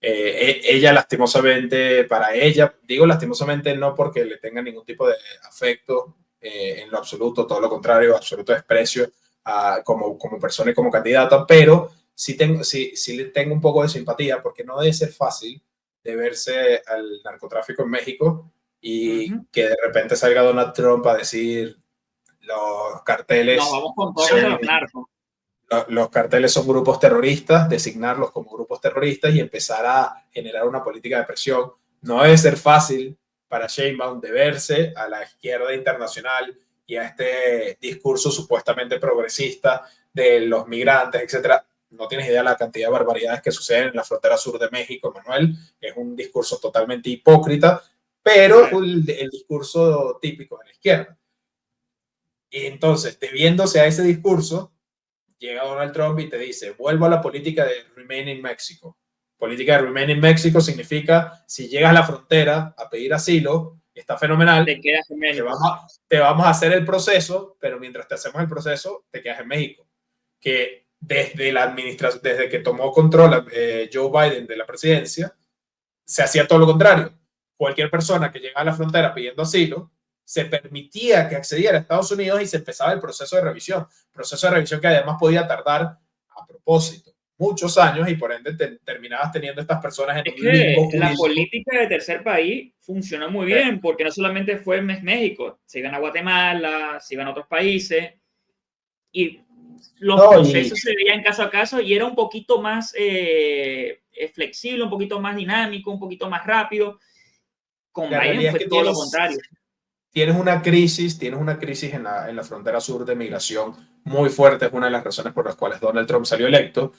ella lastimosamente, para ella, digo lastimosamente no porque le tenga ningún tipo de afecto en lo absoluto, todo lo contrario, absoluto desprecio como persona y como candidata, pero sí le tengo un poco de simpatía porque no debe ser fácil de verse al narcotráfico en México Uh y -huh. que de repente salga Donald Trump a decir los Nos carteles vamos con todo contra son los narcos. los carteles son grupos terroristas, designarlos como grupos terroristas y empezar a generar una política de presión. No debe ser fácil para Sheinbaum de verse a la izquierda internacional y a este discurso supuestamente progresista de los migrantes, etcétera. No tienes idea de la cantidad de barbaridades que suceden en la frontera sur de México, Manuel. Es un discurso totalmente hipócrita, pero el discurso típico de la izquierda. Y entonces, debiéndose a ese discurso, llega Donald Trump y te dice, vuelvo a la política de Remain in Mexico. Política de Remain in Mexico significa, si llegas a la frontera a pedir asilo, está fenomenal, Te quedas en México. te vamos a hacer el proceso, pero mientras te hacemos el proceso, te quedas en México. Que desde la administración, desde que tomó control Joe Biden de la presidencia, se hacía todo lo contrario. Cualquier persona que llegaba a la frontera pidiendo asilo, se permitía que accediera a Estados Unidos y se empezaba el proceso de revisión. Proceso de revisión que además podía tardar a propósito muchos años y por ende terminabas teniendo estas personas en Es un limbo que la jurídico. política de tercer país funciona muy bien, porque no solamente fue México, se iban a Guatemala, se iban a otros países, y los No, y procesos se veían caso a caso y era un poquito más flexible, un poquito más dinámico, un poquito más rápido. Con la Biden realidad es fue que todo lo contrario. tienes una crisis en la frontera sur de migración muy fuerte, es una de las razones por las cuales Donald Trump salió electo.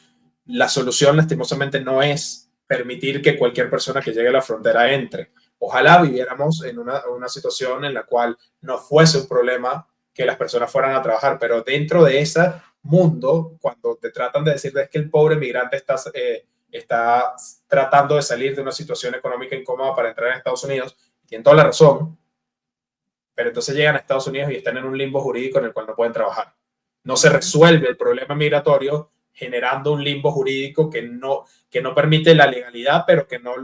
La solución, lastimosamente, no es permitir que cualquier persona que llegue a la frontera entre. Ojalá viviéramos en una situación en la cual no fuese un problema que las personas fueran a trabajar, pero dentro de ese mundo, cuando te tratan de decir es que el pobre migrante está tratando de salir de una situación económica incómoda para entrar en Estados Unidos, tienen toda la razón, pero entonces llegan a Estados Unidos y están en un limbo jurídico en el cual no pueden trabajar. No se resuelve el problema migratorio generando un limbo jurídico que no permite la legalidad, pero que no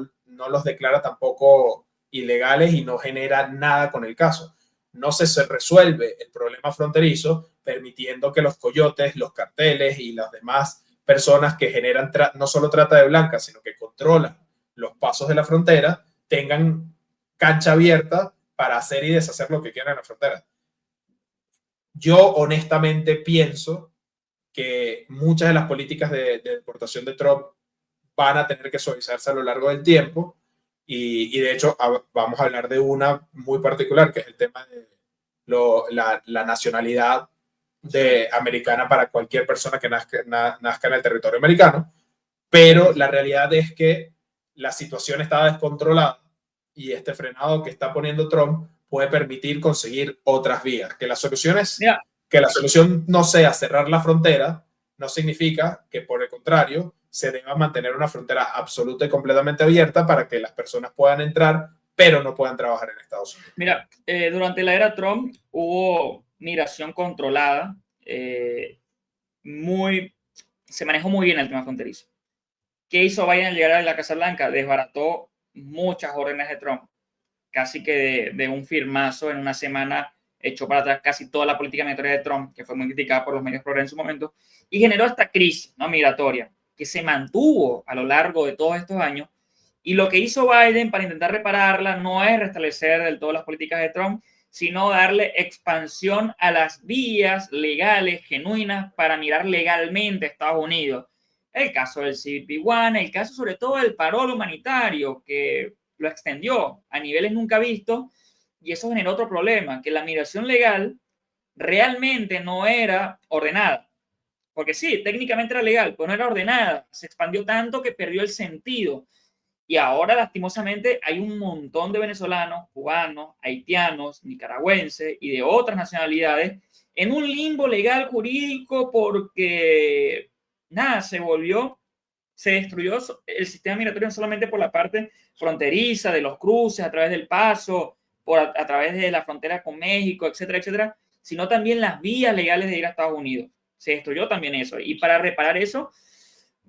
los declara tampoco ilegales y no genera nada con el caso. No se resuelve el problema fronterizo permitiendo que los coyotes, los carteles y las demás personas que generan no solo trata de blancas, sino que controlan los pasos de la frontera, tengan cancha abierta para hacer y deshacer lo que quieran en la frontera. Yo honestamente pienso que muchas de las políticas de deportación de Trump van a tener que suavizarse a lo largo del tiempo y de hecho vamos a hablar de una muy particular, que es el tema de la nacionalidad americana para cualquier persona que nazca en el territorio americano, pero la realidad es que la situación estaba descontrolada y este frenado que está poniendo Trump puede permitir conseguir otras vías. Mira, Que la solución no sea cerrar la frontera, no significa que por el contrario se deba mantener una frontera absoluta y completamente abierta para que las personas puedan entrar, pero no puedan trabajar en Estados Unidos. mira, durante la era Trump hubo migración controlada, se manejó muy bien el tema fronterizo. ¿Qué hizo Biden al llegar a la Casa Blanca? Desbarató muchas órdenes de Trump, casi que de un firmazo en una semana echó para atrás casi toda la política migratoria de Trump, que fue muy criticada por los medios progresistas en su momento, y generó esta crisis, ¿no?, migratoria, que se mantuvo a lo largo de todos estos años. Y lo que hizo Biden para intentar repararla no es restablecer del todo las políticas de Trump, sino darle expansión a las vías legales, genuinas, para migrar legalmente a Estados Unidos. El caso del CBP-1, el caso sobre todo del parol humanitario, que lo extendió a niveles nunca vistos, y eso generó otro problema, que la migración legal realmente no era ordenada. Porque sí, técnicamente era legal, pero no era ordenada. Se expandió tanto que perdió el sentido. Y ahora, lastimosamente, hay un montón de venezolanos, cubanos, haitianos, nicaragüenses y de otras nacionalidades en un limbo legal jurídico porque, nada, se destruyó el sistema migratorio no solamente por la parte fronteriza, de los cruces, a través del paso, a través de la frontera con México, etcétera, etcétera, sino también las vías legales de ir a Estados Unidos. Se destruyó también eso. Y para reparar eso,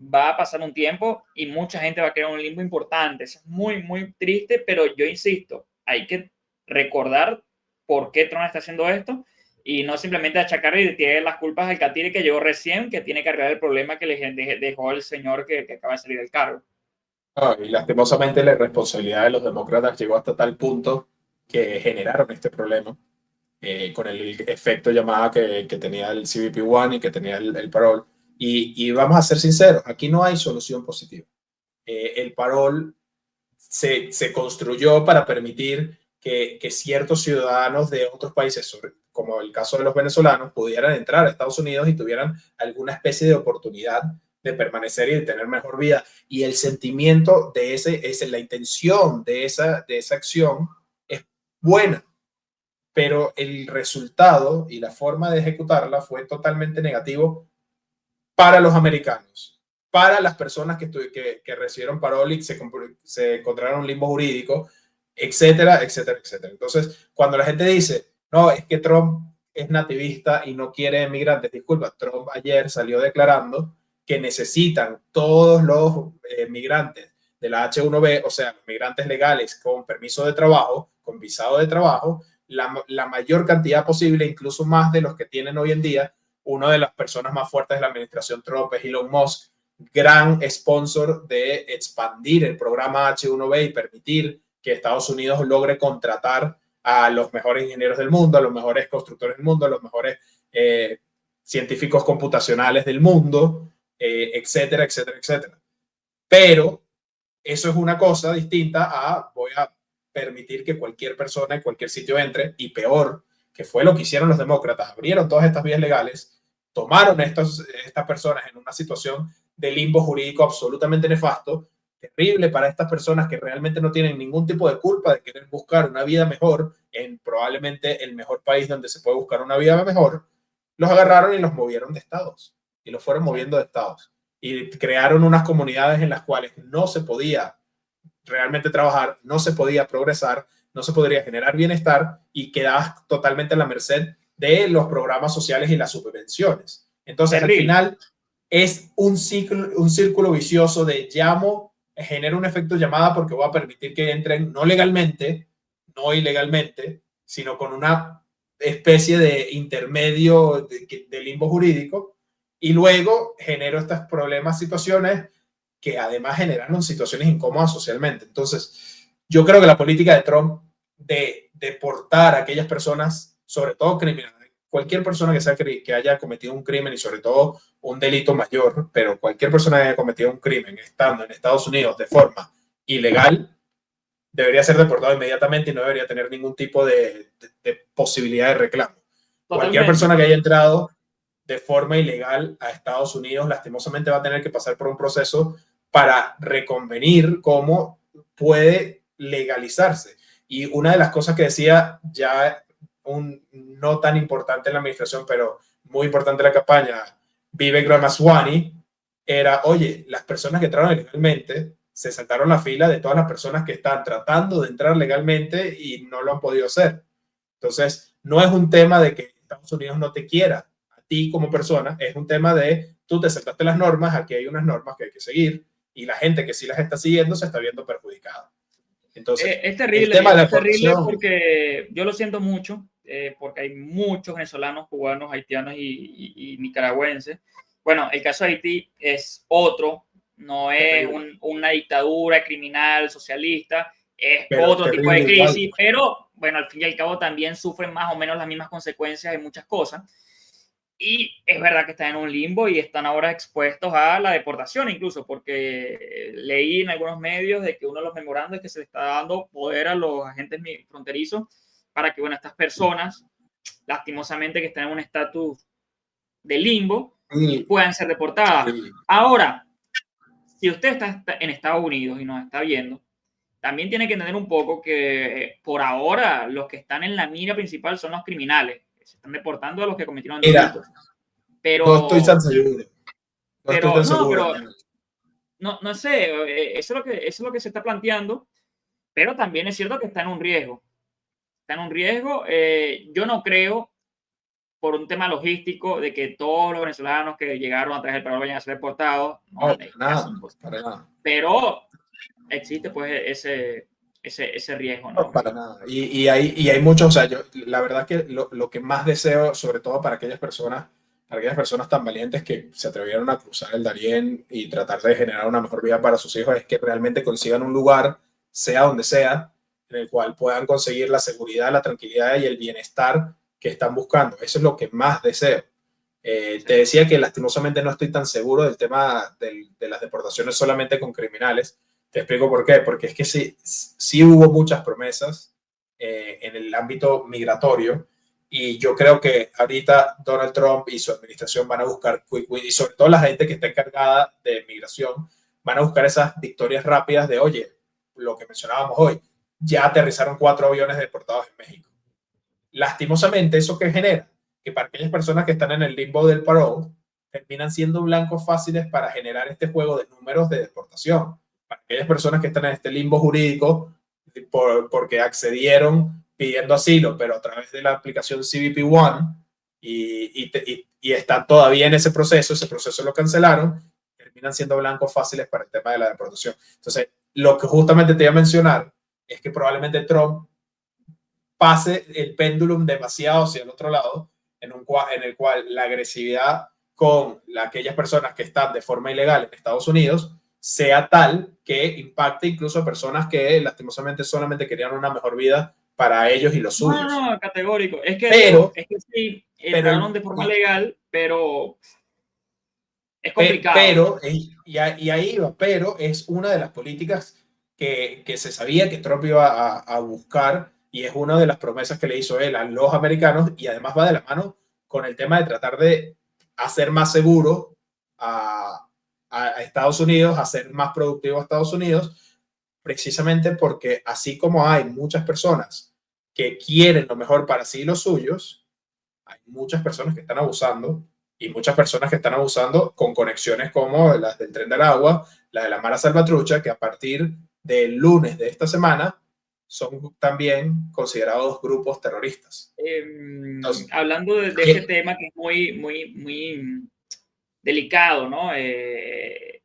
va a pasar un tiempo y mucha gente va a quedar en un limbo importante. Eso es muy, muy triste, pero yo insisto, hay que recordar por qué Trump está haciendo esto y no simplemente achacar y tirar las culpas al catire que llegó recién, que tiene que arreglar el problema que le dejó el señor que acaba de salir del cargo. Y lastimosamente la responsabilidad de los demócratas llegó hasta tal punto que generaron este problema con el efecto llamada que tenía el CBP-1 y que tenía el parol. Y vamos a ser sinceros, aquí no hay solución positiva. El parol se construyó para permitir que ciertos ciudadanos de otros países, como el caso de los venezolanos, pudieran entrar a Estados Unidos y tuvieran alguna especie de oportunidad de permanecer y de tener mejor vida. Y el sentimiento de la intención de esa acción es buena, pero el resultado y la forma de ejecutarla fue totalmente negativo para los americanos, para las personas que recibieron parol y se encontraron un limbo jurídico, etcétera, etcétera, etcétera. Entonces, cuando la gente dice, no, es que Trump es nativista y no quiere emigrantes, disculpa, Trump ayer salió declarando que necesitan todos los migrantes de la H1B, o sea, migrantes legales con permiso de trabajo, con visado de trabajo, la mayor cantidad posible, incluso más de los que tienen hoy en día, una de las personas más fuertes de la administración Trump es Elon Musk, gran sponsor de expandir el programa H1B y permitir que Estados Unidos logre contratar a los mejores ingenieros del mundo, a los mejores constructores del mundo, a los mejores científicos computacionales del mundo, etcétera, etcétera, etcétera. Pero eso es una cosa distinta a voy a permitir que cualquier persona en cualquier sitio entre, y peor, que fue lo que hicieron los demócratas, abrieron todas estas vías legales, tomaron estas personas en una situación de limbo jurídico absolutamente nefasto, terrible para estas personas que realmente no tienen ningún tipo de culpa de querer buscar una vida mejor en probablemente el mejor país donde se puede buscar una vida mejor. Los agarraron y los movieron de estados, y los fueron moviendo de estados, y crearon unas comunidades en las cuales no se podía realmente trabajar, no se podía progresar, no se podría generar bienestar, y quedabas totalmente a la merced de los programas sociales y las subvenciones. Entonces, al final, es un círculo vicioso de llamo, genera un efecto llamada porque voy a permitir que entren no legalmente, no ilegalmente, sino con una especie de intermedio de limbo jurídico, y luego genero estos problemas, situaciones que además generaron situaciones incómodas socialmente. Entonces, yo creo que la política de Trump de deportar a aquellas personas, sobre todo criminales, cualquier persona que haya cometido un crimen, y sobre todo un delito mayor, pero cualquier persona que haya cometido un crimen estando en Estados Unidos de forma ilegal, debería ser deportado inmediatamente y no debería tener ningún tipo de posibilidad de reclamo. Totalmente. Cualquier persona que haya entrado de forma ilegal a Estados Unidos, lastimosamente va a tener que pasar por un proceso para reconvenir cómo puede legalizarse. Y una de las cosas que decía ya no tan importante en la administración, pero muy importante en la campaña, Vivek Ramaswamy, era, oye, las personas que entraron ilegalmente se saltaron la fila de todas las personas que están tratando de entrar legalmente y no lo han podido hacer. Entonces, no es un tema de que Estados Unidos no te quiera a ti como persona, es un tema de tú te saltaste las normas, aquí hay unas normas que hay que seguir, y la gente que sí las está siguiendo se está viendo perjudicada. Entonces, es terrible, es terrible porque yo lo siento mucho, porque hay muchos venezolanos, cubanos, haitianos y nicaragüenses. Bueno, el caso de Haití es otro, no es una dictadura criminal socialista, es otro tipo de crisis, pero bueno, al fin y al cabo también sufren más o menos las mismas consecuencias de muchas cosas. Y es verdad que están en un limbo y están ahora expuestos a la deportación incluso, porque leí en algunos medios de que uno de los memorandos es que se le está dando poder a los agentes fronterizos para que, bueno, estas personas, lastimosamente que están en un estatus de limbo, puedan ser deportadas. Ahora, si usted está en Estados Unidos y nos está viendo, también tiene que entender un poco que por ahora los que están en la mira principal son los criminales. Se están deportando a los que cometieron delitos. Pero no estoy tan seguro. No sé, eso es lo que se está planteando, pero también es cierto que está en un riesgo. Está en un riesgo. Yo no creo, por un tema logístico, de que todos los venezolanos que llegaron a través del Paraguay vayan a ser deportados. No, para nada. Pero existe pues ese riesgo, ¿no? No, para nada. Y hay muchos, o sea, yo la verdad que lo que más deseo, sobre todo para aquellas personas tan valientes que se atrevieron a cruzar el Darién y tratar de generar una mejor vida para sus hijos, es que realmente consigan un lugar, sea donde sea, en el cual puedan conseguir la seguridad, la tranquilidad y el bienestar que están buscando. Eso es lo que más deseo. Te decía que lastimosamente no estoy tan seguro del tema de las deportaciones solamente con criminales. Te explico por qué. Porque es que sí hubo muchas promesas en el ámbito migratorio, y yo creo que ahorita Donald Trump y su administración van a buscar, y sobre todo la gente que está encargada de migración, van a buscar esas victorias rápidas de, oye, lo que mencionábamos hoy, ya aterrizaron 4 aviones deportados en México. Lastimosamente, ¿eso qué genera? Que para aquellas personas que están en el limbo del parole, terminan siendo blancos fáciles para generar este juego de números de deportación. Para aquellas personas que están en este limbo jurídico porque accedieron pidiendo asilo, pero a través de la aplicación CBP One, y están todavía en ese proceso lo cancelaron, terminan siendo blancos fáciles para el tema de la deportación. Entonces, lo que justamente te iba a mencionar es que probablemente Trump pase el péndulo demasiado hacia el otro lado en el cual la agresividad con aquellas personas que están de forma ilegal en Estados Unidos sea tal que impacte incluso a personas que lastimosamente solamente querían una mejor vida para ellos y los suyos. No, categórico. Es que, Diego, Pero, es que sí, pero, entraron de forma legal, pero es complicado. pero y ahí va, pero es una de las políticas que se sabía que Trump iba a buscar y es una de las promesas que le hizo él a los americanos y además va de la mano con el tema de tratar de hacer más seguro a Estados Unidos, hacer más productivo a Estados Unidos, precisamente porque así como hay muchas personas que quieren lo mejor para sí y los suyos, hay muchas personas que están abusando y muchas personas que están abusando con conexiones como las del Tren del Agua, la de la Mara Salvatrucha, que a partir del lunes de esta semana son también considerados grupos terroristas. Entonces, Hablando de ese tema que es muy delicado, ¿no?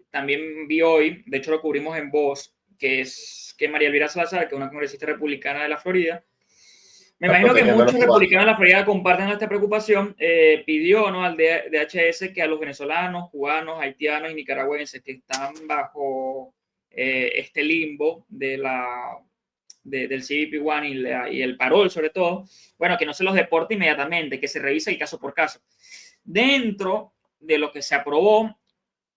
También vi hoy, de hecho lo cubrimos en Voz, que es que María Elvira Salazar, que es una congresista republicana de la Florida, me imagino que protegiendo a los muchos cubanos. republicanos de la Florida comparten esta preocupación, pidió, ¿no?, al DHS que a los venezolanos, cubanos, haitianos y nicaragüenses que están bajo este limbo del CBP-1 y el parol sobre todo, bueno, que no se los deporte inmediatamente, que se revise el caso por caso. Dentro de lo que se aprobó,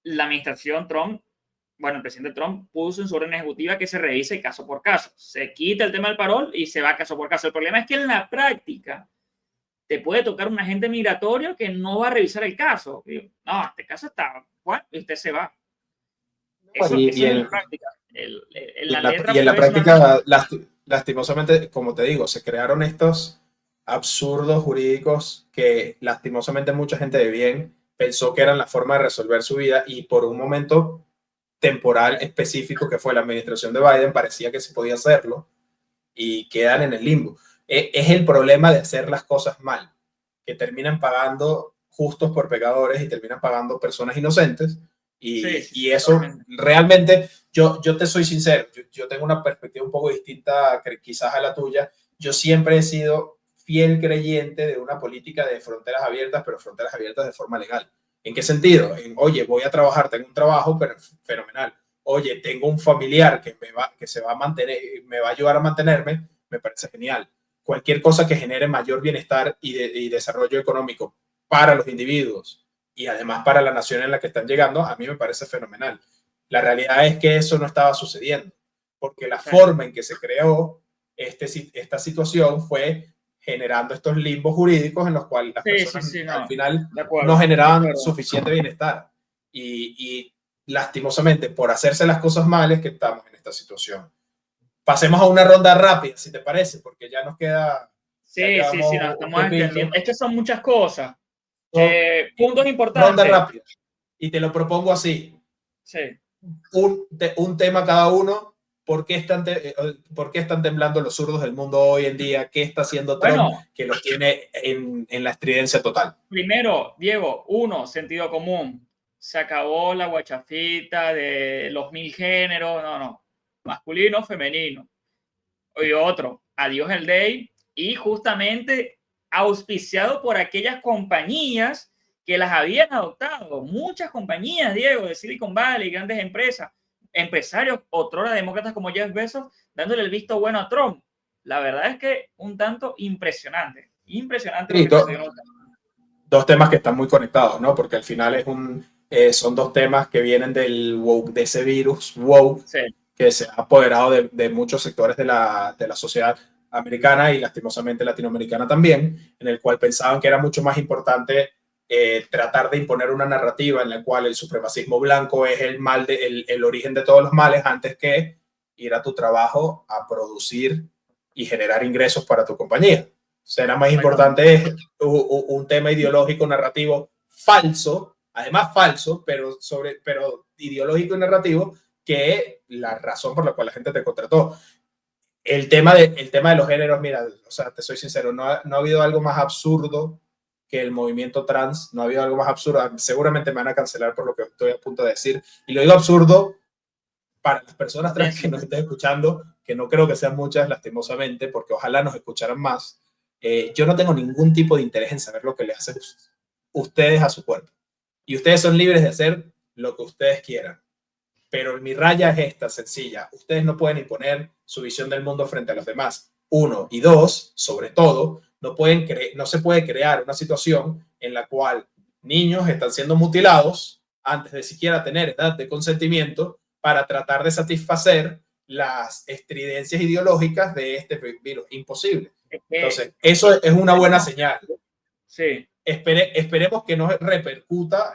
la administración Trump, bueno, el presidente Trump puso en su orden ejecutiva que se revise caso por caso. Se quita el tema del parol y se va caso por caso. El problema es que en la práctica te puede tocar un agente migratorio que no va a revisar el caso. No, este caso está, bueno, y usted se va. Eso es en la práctica. En la Y letra en la puede sonar muy práctica, lastimosamente, como te digo, se crearon estos absurdos jurídicos que lastimosamente mucha gente de bien pensó que eran la forma de resolver su vida y por un momento temporal específico que fue la administración de Biden parecía que se podía hacerlo y quedan en el limbo. Es el problema de hacer las cosas mal, que terminan pagando justos por pecadores y terminan pagando personas inocentes. Sí, Y eso totalmente. realmente, yo te soy sincero, yo tengo una perspectiva un poco distinta quizás a la tuya. Yo siempre he sido fiel creyente de una política de fronteras abiertas, pero fronteras abiertas de forma legal. ¿En qué sentido? Oye, voy a trabajar, tengo un trabajo, pero fenomenal. Oye, tengo un familiar que se va a mantener, me va a ayudar a mantenerme, me parece genial. Cualquier cosa que genere mayor bienestar y desarrollo económico para los individuos y además para la nación en la que están llegando, a mí me parece fenomenal. La realidad es que eso no estaba sucediendo, porque la forma en que se creó esta situación fue generando estos limbos jurídicos en los cuales las personas al No, final de no acuerdo, de generaban acuerdo. suficiente bienestar. Y lastimosamente, por hacerse las cosas mal es que estamos en esta situación. Pasemos a una ronda rápida, si te parece, porque ya nos queda, ya Sí, nos llevamos un estamos tiempito. extendiendo. Es que son muchas cosas. Puntos Ronda importantes. rápida. Y te lo propongo así. Sí. Un tema cada uno. ¿Por qué están temblando los zurdos del mundo hoy en día? ¿Qué está haciendo Trump Bueno, que los tiene en la estridencia total? primero, Diego, uno, sentido común. Se acabó la guachafita de los 1000 géneros. No, no. Masculino, femenino. Y otro, adiós el day. Y justamente auspiciado por aquellas compañías que las habían adoptado. Muchas compañías, Diego, de Silicon Valley, grandes empresas, empresarios, otrora demócratas como Jeff Bezos, dándole el visto bueno a Trump. La verdad es que un tanto impresionante. Impresionante lo Sí, que sucedió en los dos temas que están muy conectados, ¿no? Porque al final son dos temas que vienen del woke, de ese virus woke sí. que se ha apoderado de muchos sectores de la sociedad americana y lastimosamente latinoamericana también, en el cual pensaban que era mucho más importante tratar de imponer una narrativa en la cual el supremacismo blanco es el mal, el origen de todos los males, antes que ir a tu trabajo a producir y generar ingresos para tu compañía. Será más importante un tema ideológico, narrativo falso, además falso, pero ideológico y narrativo, que la razón por la cual la gente te contrató. El tema de los géneros, mira, o sea, te soy sincero, no ha habido algo más absurdo que el movimiento trans, no ha habido algo más absurdo. Seguramente me van a cancelar por lo que estoy a punto de decir. Y lo digo absurdo para las personas trans que nos estén escuchando, que no creo que sean muchas, lastimosamente, porque ojalá nos escucharan más. yo no tengo ningún tipo de interés en saber lo que le hacen ustedes a su cuerpo. Y ustedes son libres de hacer lo que ustedes quieran. Pero mi raya es esta, sencilla. Ustedes no pueden imponer su visión del mundo frente a los demás. Uno. Y dos, sobre todo, no se puede crear una situación en la cual niños están siendo mutilados antes de siquiera tener edad de consentimiento para tratar de satisfacer las estridencias ideológicas de este virus. Imposible. Entonces, eso es una buena señal. Sí. Esperemos que no repercuta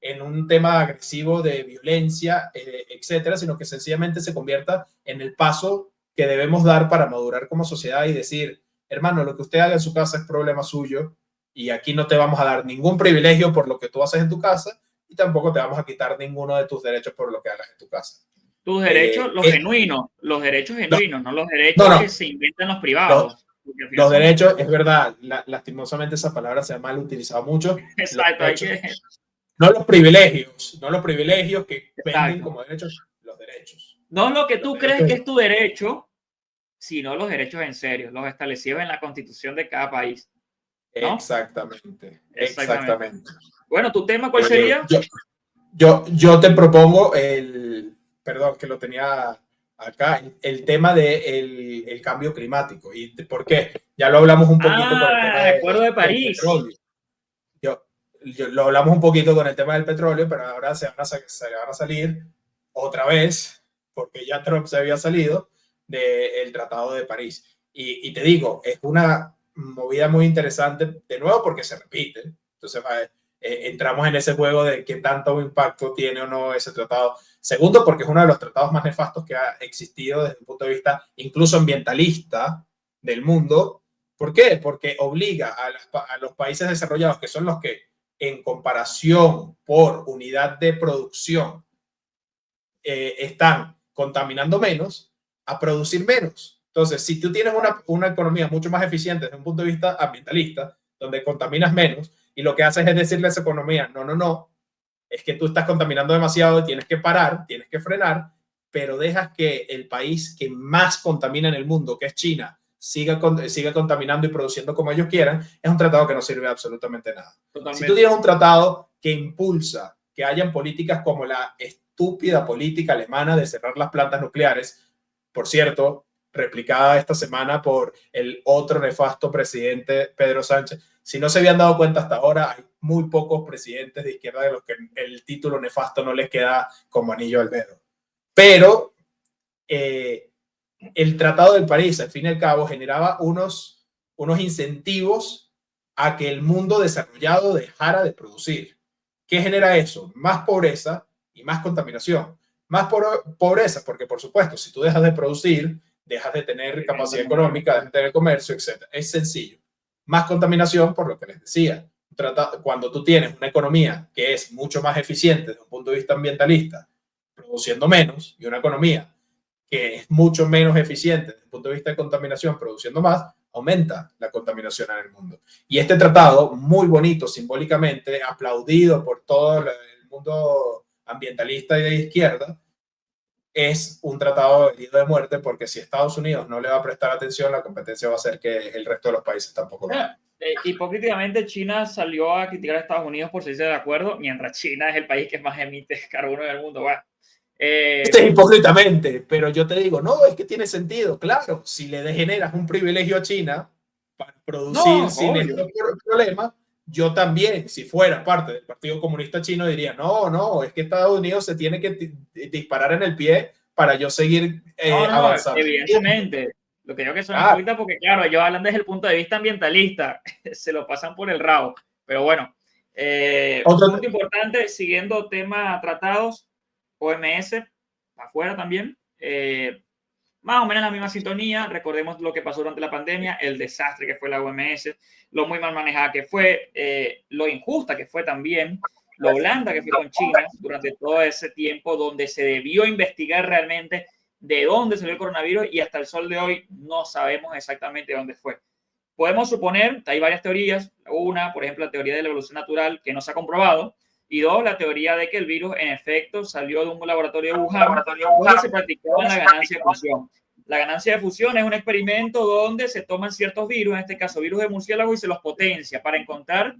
en un tema agresivo de violencia, etcétera, sino que sencillamente se convierta en el paso que debemos dar para madurar como sociedad y decir, hermano, lo que usted haga en su casa es problema suyo y aquí no te vamos a dar ningún privilegio por lo que tú haces en tu casa y tampoco te vamos a quitar ninguno de tus derechos por lo que hagas en tu casa. Tus derechos, los derechos genuinos, no los derechos que se inventan los privados. Los derechos, es verdad, lastimosamente esa palabra se ha mal utilizado mucho. Exacto, no los privilegios que venden como derechos, los derechos. No lo que tú crees que es tu derecho, sino los derechos en serio, los establecidos en la constitución de cada país, ¿no? Exactamente. Bueno, ¿tu tema cuál sería? Yo te propongo perdón, que lo tenía acá, el tema del cambio climático. ¿Y por qué? Ya lo hablamos un poquito con el tema del Acuerdo de París. Lo hablamos un poquito con el tema del petróleo, pero ahora se van a salir otra vez, porque ya Trump se había salido del Tratado de París. Y te digo, es una movida muy interesante, de nuevo, porque se repite. Entonces, entramos en ese juego de qué tanto impacto tiene o no ese tratado. Segundo, porque es uno de los tratados más nefastos que ha existido desde un punto de vista incluso ambientalista del mundo. ¿Por qué? Porque obliga a los países desarrollados, que son los que en comparación por unidad de producción están contaminando menos, a producir menos. Entonces, si tú tienes una economía mucho más eficiente desde un punto de vista ambientalista, donde contaminas menos, y lo que haces es decirle a esa economía, no, es que tú estás contaminando demasiado y tienes que parar, tienes que frenar, pero dejas que el país que más contamina en el mundo, que es China, siga contaminando y produciendo como ellos quieran, es un tratado que no sirve absolutamente nada. Totalmente. Si tú tienes un tratado que impulsa que hayan políticas como la estúpida política alemana de cerrar las plantas nucleares, por cierto, replicada esta semana por el otro nefasto presidente Pedro Sánchez. Si no se habían dado cuenta hasta ahora, hay muy pocos presidentes de izquierda de los que el título nefasto no les queda como anillo al dedo. Pero el Tratado de París, al fin y al cabo, generaba unos incentivos a que el mundo desarrollado dejara de producir. ¿Qué genera eso? Más pobreza y más contaminación. Más pobreza, porque por supuesto, si tú dejas de producir, dejas de tener capacidad económica, dejas de tener comercio, etc. Es sencillo. Más contaminación, por lo que les decía. Cuando tú tienes una economía que es mucho más eficiente desde un punto de vista ambientalista, produciendo menos, y una economía que es mucho menos eficiente desde el punto de vista de contaminación, produciendo más, aumenta la contaminación en el mundo. Y este tratado, muy bonito simbólicamente, aplaudido por todo el mundo ambientalista y de izquierda, es un tratado herido de muerte, porque si Estados Unidos no le va a prestar atención, la competencia va a hacer que el resto de los países tampoco lo hagan. Hipócritamente, China salió a criticar a Estados Unidos por irse de acuerdo, mientras China es el país que más emite carbono en el mundo. Bueno, es hipócritamente, pero yo te digo, no, es que tiene sentido. Claro, si le generas un privilegio a China para producir sin estos problemas, yo también, si fuera parte del Partido Comunista Chino, diría, no, es que Estados Unidos se tiene que disparar en el pie para yo seguir avanzando. Evidentemente. Lo que yo que son hipócritas, porque claro, ellos hablan desde el punto de vista ambientalista, se lo pasan por el rabo. Pero bueno, otro punto importante, siguiendo tema tratados, OMS, afuera también, más o menos la misma sintonía. Recordemos lo que pasó durante la pandemia, el desastre que fue la OMS, lo muy mal manejada que fue, lo injusta que fue también, lo blanda que fue con China durante todo ese tiempo, donde se debió investigar realmente de dónde salió el coronavirus, y hasta el sol de hoy no sabemos exactamente dónde fue. Podemos suponer, hay varias teorías. Una, por ejemplo, la teoría de la evolución natural, que no se ha comprobado. Y dos, la teoría de que el virus en efecto salió de un laboratorio de Wuhan, donde se practicaba la ganancia de función. La ganancia de fusión es un experimento donde se toman ciertos virus, en este caso virus de murciélago, y se los potencia para encontrar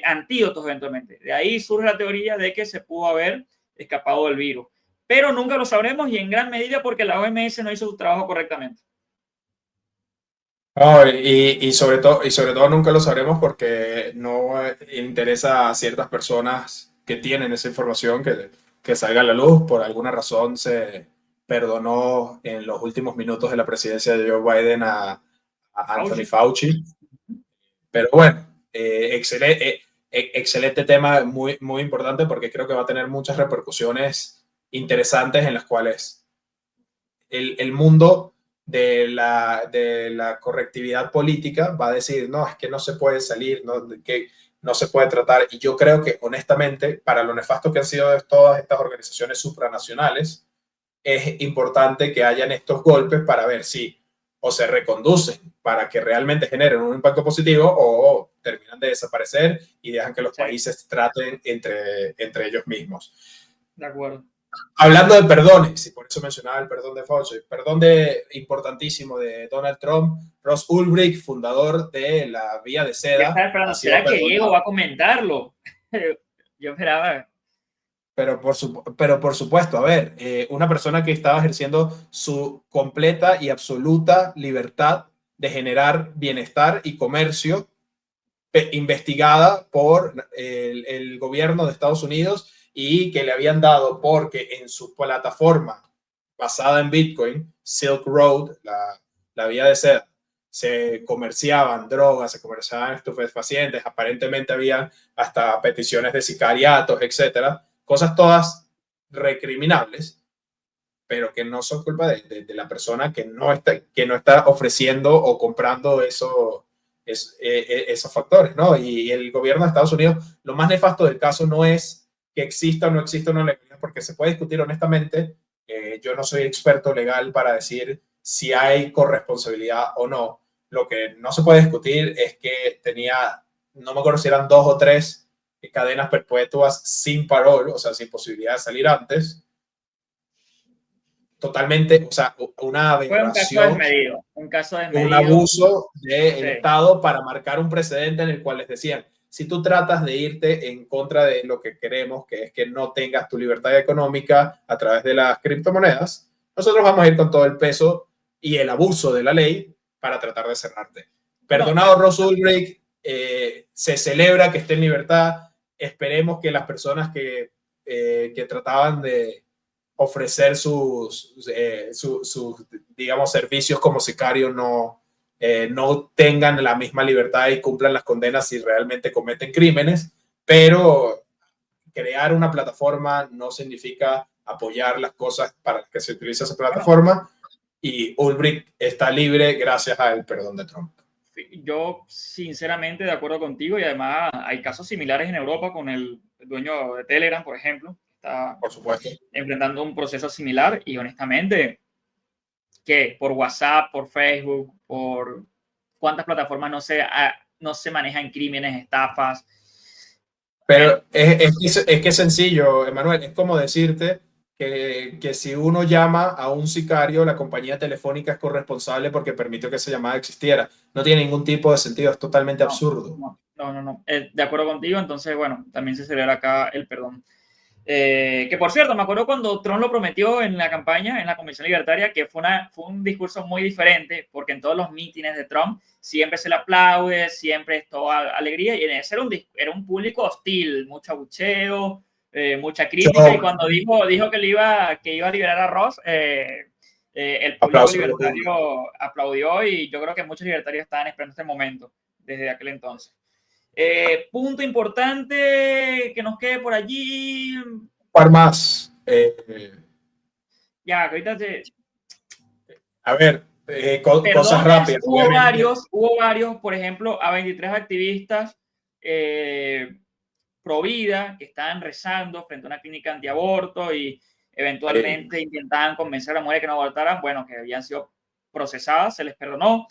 antídotos eventualmente. De ahí surge la teoría de que se pudo haber escapado del virus. Pero nunca lo sabremos y en gran medida porque la OMS no hizo su trabajo correctamente. No, y sobre todo nunca lo sabremos porque no interesa a ciertas personas que tienen esa información que salga a la luz. Por alguna razón se perdonó en los últimos minutos de la presidencia de Joe Biden a Anthony Fauci. Pero bueno, excelente tema, muy, muy importante porque creo que va a tener muchas repercusiones interesantes en las cuales el mundo de la correctividad política va a decir, no, es que no se puede salir, no, que no se puede tratar. Y yo creo que, honestamente, para lo nefasto que han sido todas estas organizaciones supranacionales, es importante que hayan estos golpes para ver si o se reconducen para que realmente generen un impacto positivo o terminan de desaparecer y dejan que los países traten entre ellos mismos. De acuerdo. Hablando de perdones, y por eso mencionaba el perdón de Fauci, perdón importantísimo de Donald Trump, Ross Ulbricht, fundador de la Vía de Seda. ¿Será que Diego va a comentarlo? Yo esperaba. Pero por supuesto, a ver, una persona que estaba ejerciendo su completa y absoluta libertad de generar bienestar y comercio, investigada por el gobierno de Estados Unidos y que le habían dado porque en su plataforma basada en Bitcoin, Silk Road, la vía de seda, se comerciaban drogas, se comerciaban estupefacientes, aparentemente había hasta peticiones de sicariatos, etcétera, cosas todas recriminables, pero que no son culpa de la persona que no está ofreciendo o comprando esos factores, ¿no? Y el gobierno de Estados Unidos, lo más nefasto del caso no es que exista o no exista una legalidad, porque se puede discutir honestamente. Yo no soy experto legal para decir si hay corresponsabilidad o no. Lo que no se puede discutir es que tenía, no me acuerdo si eran 2 o 3 cadenas perpetuas sin parol, o sea, sin posibilidad de salir antes. Totalmente, o sea, una aberración. Un caso desmedido. Un abuso del Estado para marcar un precedente en el cual les decían, si tú tratas de irte en contra de lo que queremos, que es que no tengas tu libertad económica a través de las criptomonedas, nosotros vamos a ir con todo el peso y el abuso de la ley para tratar de cerrarte. Perdonado Ross Ulbricht, se celebra que esté en libertad. Esperemos que las personas que trataban de ofrecer sus digamos, servicios como sicario no tengan la misma libertad y cumplan las condenas si realmente cometen crímenes, pero crear una plataforma no significa apoyar las cosas para las que se utiliza esa plataforma, y Ulbricht está libre gracias al perdón de Trump. Yo sinceramente de acuerdo contigo, y además hay casos similares en Europa con el dueño de Telegram, por ejemplo, está por supuesto enfrentando un proceso similar y honestamente que por WhatsApp, por Facebook, por cuántas plataformas no se manejan crímenes, estafas. Pero es que es sencillo, Emanuel, es como decirte que si uno llama a un sicario, la compañía telefónica es corresponsable porque permitió que esa llamada existiera. No tiene ningún tipo de sentido, es totalmente absurdo. No. De acuerdo contigo, entonces, bueno, también se celebra acá el perdón. Que por cierto, me acuerdo cuando Trump lo prometió en la campaña, en la Convención Libertaria, que fue un discurso muy diferente, porque en todos los mítines de Trump siempre se le aplaude, siempre es toda alegría, y en ese era un público hostil, mucho abucheo, mucha crítica, y cuando dijo que iba a liberar a Ross, el público libertario aplaudió, y yo creo que muchos libertarios estaban esperando este momento desde aquel entonces. Punto importante que nos quede por allí. Un par más. Ya, ahorita a ver, cosas rápidas. Hubo varios, por ejemplo, a 23 activistas pro vida que estaban rezando frente a una clínica antiaborto y eventualmente intentaban convencer a las mujeres que no abortaran, bueno, que habían sido procesadas, se les perdonó.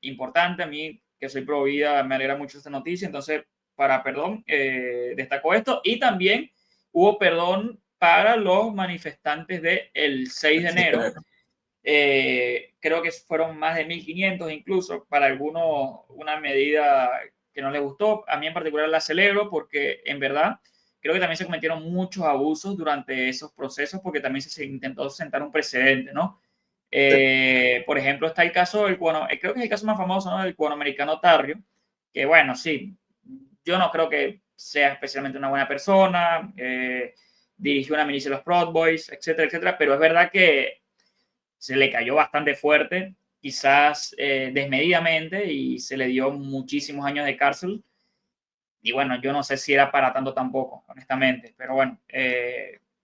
Importante, a mí que soy pro vida, me alegra mucho esta noticia, entonces para perdón destacó esto, y también hubo perdón para los manifestantes del 6 de enero, Creo que fueron más de 1.500 incluso, para algunos una medida que no les gustó. A mí en particular la celebro porque en verdad creo que también se cometieron muchos abusos durante esos procesos porque también se intentó sentar un precedente, ¿no? Por ejemplo, está el caso del cubano, creo que es el caso más famoso, ¿no? Del cubano americano Tarrio, que bueno, sí, yo no creo que sea especialmente una buena persona, dirigió una milicia de los Proud Boys, etcétera, etcétera, pero es verdad que se le cayó bastante fuerte, quizás desmedidamente, y se le dio muchísimos años de cárcel. Y bueno, yo no sé si era para tanto tampoco, honestamente, pero bueno,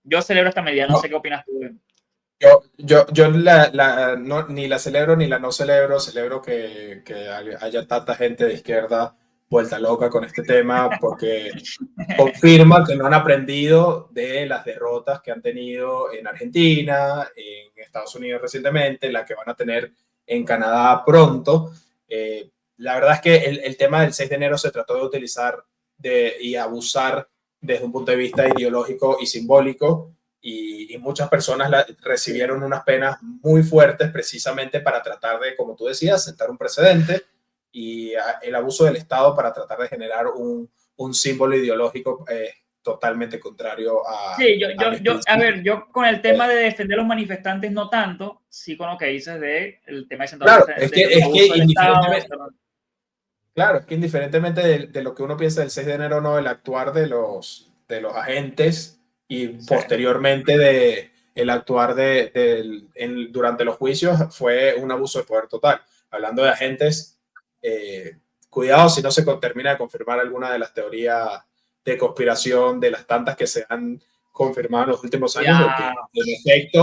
yo celebro esta medida, no sé No, qué opinas tú. yo ni la celebro ni la no celebro. Celebro que haya tanta gente de izquierda vuelta loca con este tema porque confirma que no han aprendido de las derrotas que han tenido en Argentina, en Estados Unidos recientemente, la que van a tener en Canadá pronto. La verdad es que el tema del 6 de enero se trató de utilizar y abusar desde un punto de vista ideológico y simbólico, y muchas personas recibieron unas penas muy fuertes precisamente para tratar de, como tú decías, sentar un precedente, y el abuso del Estado para tratar de generar un símbolo ideológico totalmente contrario Sí, a mis a ver, principios. yo con el tema de defender a los manifestantes no tanto, sí con lo que dices de el tema de sentar Claro, de los es que abusos del Estado. indiferentemente, claro, es que indiferentemente de lo que uno piensa del 6 de enero, no, el actuar de los agentes, y Sí. posteriormente el actuar durante los juicios, fue un abuso de poder total. Hablando de agentes, eh, cuidado si no se termina de confirmar alguna de las teorías de conspiración, de las tantas que se han confirmado en los últimos años, de que Ya,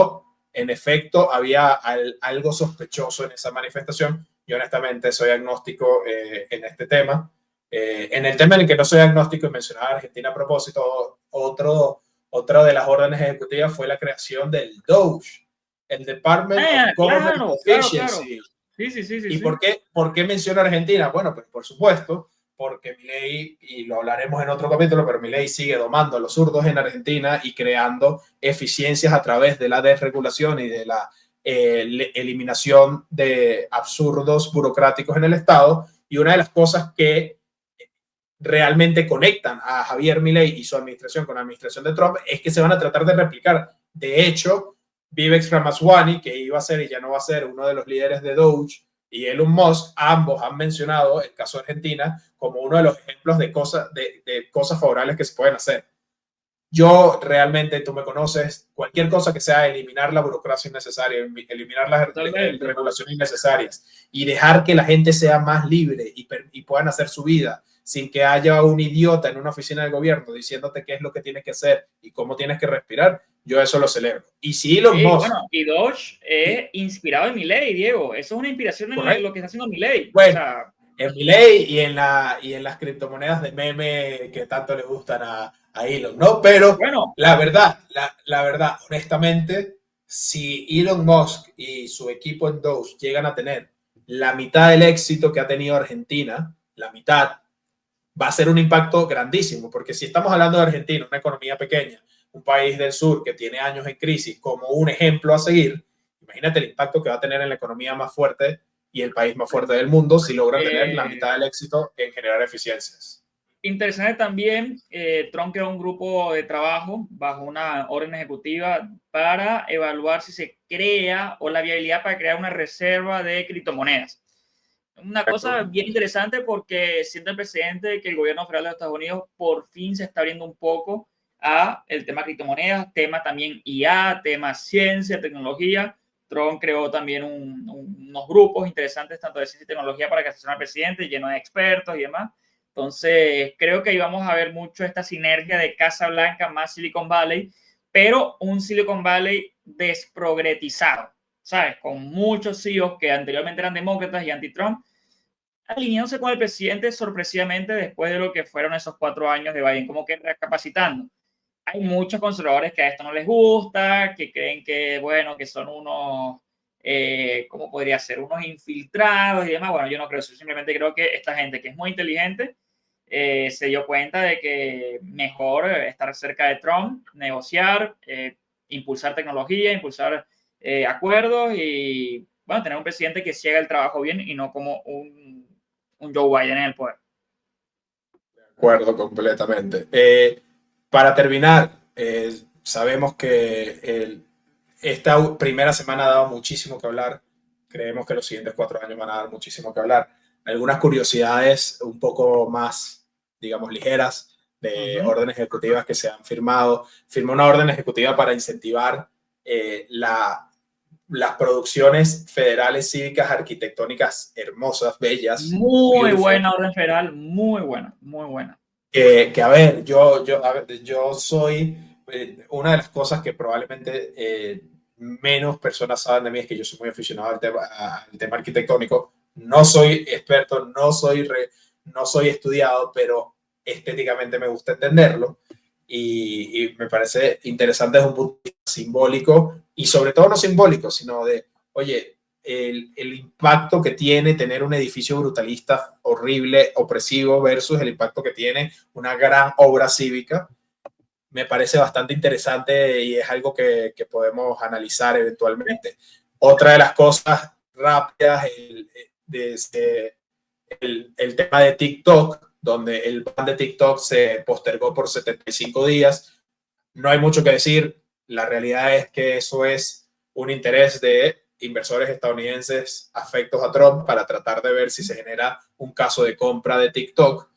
en efecto había algo sospechoso en esa manifestación. Yo honestamente soy agnóstico en este tema. En el tema en el que no soy agnóstico, y mencionaba a Argentina a propósito, otra de las órdenes ejecutivas fue la creación del DOGE, el Department of Government claro, claro, claro. Efficiency. Sí, sí, sí, sí, ¿Y sí. por qué menciono Argentina? Bueno, pues por supuesto, porque Milei, y lo hablaremos en otro capítulo, pero Milei sigue domando a los zurdos en Argentina y creando eficiencias a través de la desregulación y de la eliminación de absurdos burocráticos en el Estado. Y una de las cosas que realmente conectan a Javier Milei y su administración con la administración de Trump es que se van a tratar de replicar. De hecho, Vivek Ramaswamy, que iba a ser y ya no va a ser uno de los líderes de Doge, y Elon Musk, ambos han mencionado el caso de Argentina como uno de los ejemplos de cosas favorables que se pueden hacer. Yo realmente, tú me conoces, cualquier cosa que sea eliminar la burocracia innecesaria, eliminar las Totalmente. regulaciones innecesarias y dejar que la gente sea más libre y puedan hacer su vida sin que haya un idiota en una oficina del gobierno diciéndote qué es lo que tienes que hacer y cómo tienes que respirar, yo eso lo celebro. Y si Elon Sí, bueno, Musk, y Doge es inspirado en Milei, Diego. Eso es una inspiración en correcto, lo que está haciendo Milei. O bueno, sea, en mi ley y en las criptomonedas de meme que tanto le gustan a Elon, ¿no? Pero bueno, la verdad, honestamente, si Elon Musk y su equipo en Doge llegan a tener la mitad del éxito que ha tenido Argentina, la mitad, va a ser un impacto grandísimo, porque si estamos hablando de Argentina, una economía pequeña, un país del sur que tiene años en crisis, como un ejemplo a seguir, imagínate el impacto que va a tener en la economía más fuerte y el país más fuerte del mundo si logran tener la mitad eh, del éxito en generar eficiencias. interesante también, Trump creó un grupo de trabajo bajo una orden ejecutiva para evaluar si se crea o la viabilidad para crear una reserva de criptomonedas. Una cosa Correcto. bien interesante porque siente el presidente que el gobierno federal de Estados Unidos por fin se está abriendo un poco a el tema criptomonedas, tema también IA, tema ciencia, tecnología. Trump creó también unos grupos interesantes tanto de ciencia y tecnología para que asesoren al presidente, lleno de expertos y demás. Entonces, creo que ahí vamos a ver mucho esta sinergia de Casa Blanca más Silicon Valley, pero un Silicon Valley desprogretizado, ¿sabes? Con muchos CEOs que anteriormente eran demócratas y anti-Trump, alineándose con el presidente sorpresivamente después de lo que fueron esos 4 años de Biden, como que recapacitando. Hay muchos conservadores que a esto no les gusta, que creen que, bueno, que son unos, ¿cómo podría ser? Unos infiltrados y demás. Bueno, yo no creo eso. Yo simplemente creo que esta gente que es muy inteligente se dio cuenta de que mejor estar cerca de Trump, negociar, impulsar tecnología, impulsar acuerdos y, bueno, tener un presidente que sí haga el trabajo bien y no como un Joe Biden en el poder. De acuerdo, completamente. Para terminar, sabemos que esta primera semana ha dado muchísimo que hablar. Creemos que los siguientes 4 años van a dar muchísimo que hablar. Algunas curiosidades un poco más, digamos, ligeras de órdenes ejecutivas que se han firmado. Firmó una orden ejecutiva para incentivar las producciones federales cívicas arquitectónicas hermosas, bellas, Muy beautiful. buena orden federal, muy buena, muy buena. A ver, yo soy, una de las cosas que probablemente menos personas saben de mí es que yo soy muy aficionado al tema arquitectónico. No soy experto, no soy estudiado, pero estéticamente me gusta entenderlo y me parece interesante desde un punto de vista simbólico y sobre todo no simbólico, sino de, oye, el impacto que tiene tener un edificio brutalista horrible, opresivo, versus el impacto que tiene una gran obra cívica, me parece bastante interesante y es algo que podemos analizar eventualmente. Otra de las cosas rápidas, el tema de TikTok, donde el ban de TikTok se postergó por 75 días. No hay mucho que decir. La realidad es que eso es un interés de inversores estadounidenses afectos a Trump para tratar de ver si se genera un caso de compra de TikTok.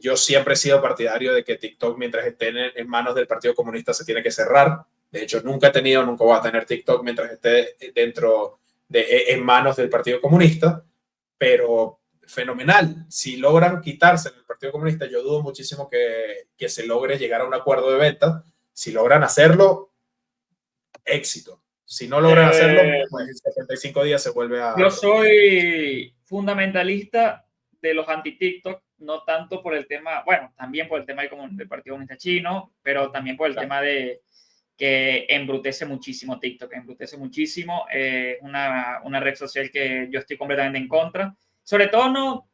Yo siempre he sido partidario de que TikTok, mientras esté en manos del Partido Comunista, se tiene que cerrar. De hecho, nunca voy a tener TikTok mientras esté en manos del Partido Comunista, pero fenomenal. Si logran quitarse el Partido Comunista, yo dudo muchísimo que se logre llegar a un acuerdo de venta. Si logran hacerlo, éxito. Si no logran hacerlo, pues en 75 días se vuelve a... Yo soy fundamentalista de los anti-TikTok, no tanto por el tema, bueno, también por el tema del Partido Comunista Chino, pero también por el tema de que embrutece muchísimo TikTok, embrutece muchísimo. Una red social que yo estoy completamente en contra. Sobre todo no,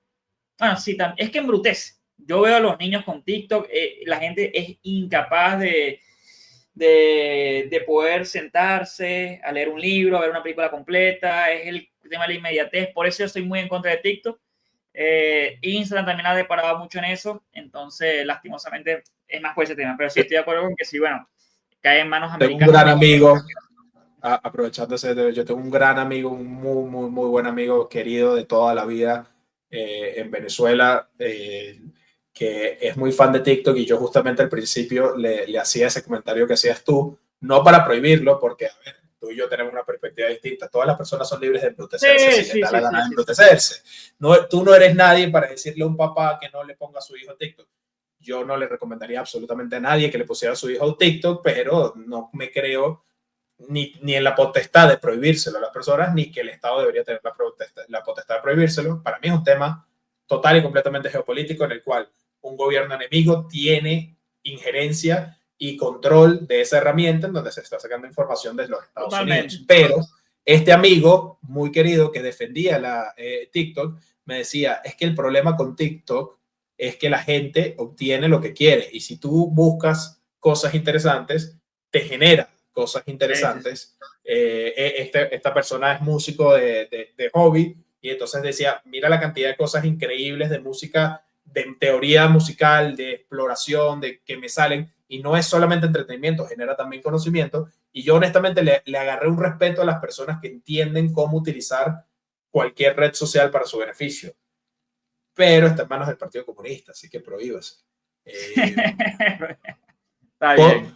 bueno, sí, es que embrutece. Yo veo a los niños con TikTok, la gente es incapaz de poder sentarse a leer un libro, a ver una película completa, es el tema de la inmediatez, por eso yo estoy muy en contra de TikTok. Instagram también ha deparado mucho en eso, entonces lastimosamente es más por ese tema, pero sí estoy de acuerdo con que sí, bueno, cae en manos americanas. Tengo un gran amigo, aprovechándose, yo tengo un gran amigo, un muy, muy, muy buen amigo querido de toda la vida en Venezuela, que es muy fan de TikTok y yo justamente al principio le hacía ese comentario que hacías tú, no para prohibirlo, porque a ver, tú y yo tenemos una perspectiva distinta, todas las personas son libres de embrutecerse si les da la gana de embrutecerse. No, tú no eres nadie para decirle a un papá que no le ponga a su hijo TikTok. Yo no le recomendaría absolutamente a nadie que le pusiera a su hijo TikTok, pero no me creo ni en la potestad de prohibírselo a las personas, ni que el Estado debería tener la potestad de prohibírselo. Para mí es un tema total y completamente geopolítico en el cual un gobierno enemigo tiene injerencia y control de esa herramienta en donde se está sacando información de los Estados Unidos. Pero este amigo muy querido que defendía TikTok me decía, es que el problema con TikTok es que la gente obtiene lo que quiere y si tú buscas cosas interesantes, te genera cosas interesantes. Esta persona es músico de hobby y entonces decía, mira la cantidad de cosas increíbles de música, de teoría musical, de exploración, de que me salen y no es solamente entretenimiento, genera también conocimiento y yo honestamente le agarré un respeto a las personas que entienden cómo utilizar cualquier red social para su beneficio, pero está en manos del Partido Comunista, así que prohíbase. Está bien.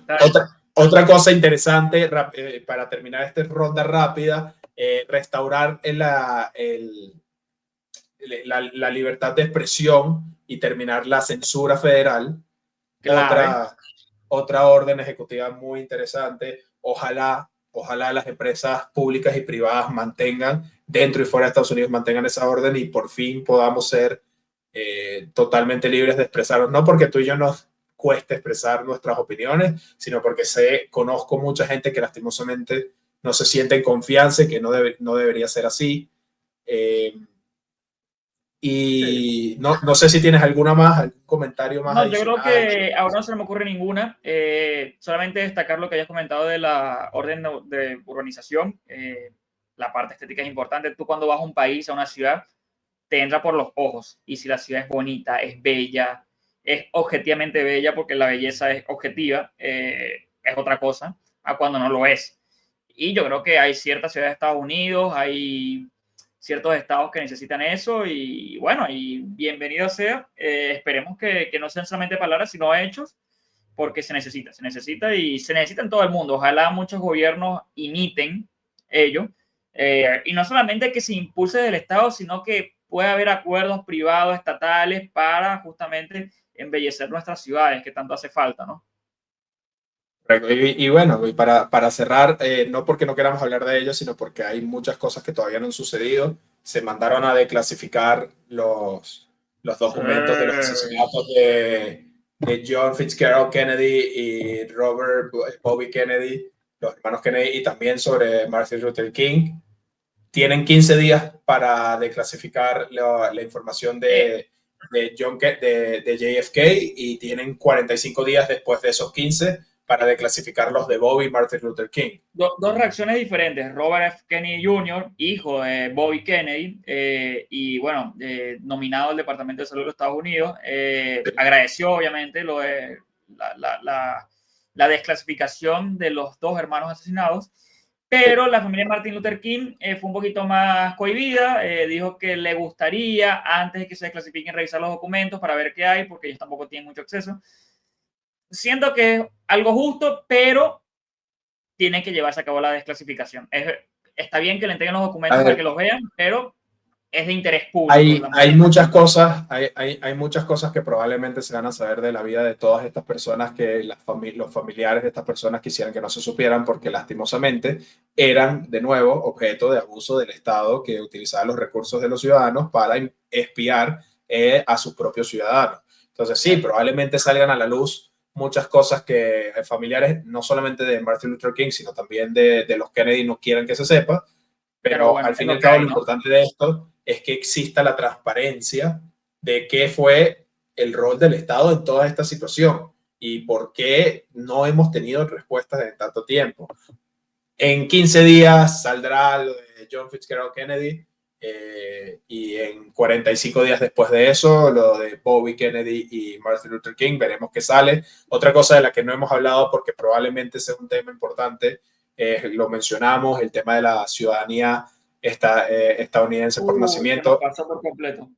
Otra cosa interesante para terminar esta ronda rápida, restaurar la libertad de expresión y terminar la censura federal. Otra orden ejecutiva muy interesante. Ojalá las empresas públicas y privadas mantengan, dentro y fuera de Estados Unidos, mantengan esa orden y por fin podamos ser totalmente libres de expresarnos. No porque tú y yo nos cueste expresar nuestras opiniones, sino porque conozco mucha gente que lastimosamente no se siente en confianza y que no debería ser así. Sí. Y no sé si tienes alguna más, algún comentario más No, yo creo adicional. que ahora no se me ocurre ninguna. Solamente destacar lo que hayas comentado de la orden de urbanización. La parte estética es importante. Tú cuando vas a un país, a una ciudad, te entra por los ojos. Y si la ciudad es bonita, es bella, es objetivamente bella, porque la belleza es objetiva, es otra cosa a cuando no lo es. Y yo creo que hay ciertas ciudades de Estados Unidos, hay ciertos estados que necesitan eso y bueno, y bienvenido sea. Esperemos que no sean solamente palabras, sino hechos, porque se necesita y se necesita en todo el mundo. Ojalá muchos gobiernos imiten ello. Y no solamente que se impulse del Estado, sino que pueda haber acuerdos privados, estatales, para justamente embellecer nuestras ciudades, que tanto hace falta, ¿no? Correcto. Y bueno, y para cerrar, no porque no queramos hablar de ello, sino porque hay muchas cosas que todavía no han sucedido. Se mandaron a declasificar los Sí. documentos de los asesinatos de John Fitzgerald Kennedy y Robert Bobby Kennedy, los hermanos Kennedy, y también sobre Martin Luther King. Tienen 15 días para declasificar la información Eh, de JFK y tienen 45 días después de esos 15 para declasificar los de Bobby y Martin Luther King. Dos reacciones diferentes. Robert F. Kennedy Jr., hijo de Bobby Kennedy, y bueno, nominado al Departamento de Salud de los Estados Unidos, agradeció obviamente la desclasificación de los dos hermanos asesinados, pero la familia de Martin Luther King fue un poquito más cohibida, dijo que le gustaría, antes de que se desclasifiquen, revisar los documentos para ver qué hay, porque ellos tampoco tienen mucho acceso. Siento que es algo justo, pero tienen que llevarse a cabo la desclasificación. Está bien que le entreguen los A documentos para que ver, los vean, pero es de interés público. La hay mayoría muchas cosas, hay muchas cosas que probablemente se van a saber de la vida de todas estas personas que los familiares de estas personas quisieran que no se supieran porque lastimosamente eran de nuevo objeto de abuso del Estado que utilizaba los recursos de los ciudadanos para espiar a sus propios ciudadanos. Entonces sí, probablemente salgan a la luz muchas cosas que familiares, no solamente de Martin Luther King, sino también de los Kennedy no quieren que se sepa, pero pero bueno, al es fin y lo al que cabo hay, lo ¿no? importante de esto es que exista la transparencia de qué fue el rol del Estado en toda esta situación y por qué no hemos tenido respuestas en tanto tiempo. En 15 días saldrá lo de John Fitzgerald Kennedy y en 45 días después de eso, lo de Bobby Kennedy y Martin Luther King, veremos qué sale. Otra cosa de la que no hemos hablado porque probablemente sea un tema importante, lo mencionamos, el tema de la ciudadanía estadounidense por Se nos nacimiento. pasó por completo.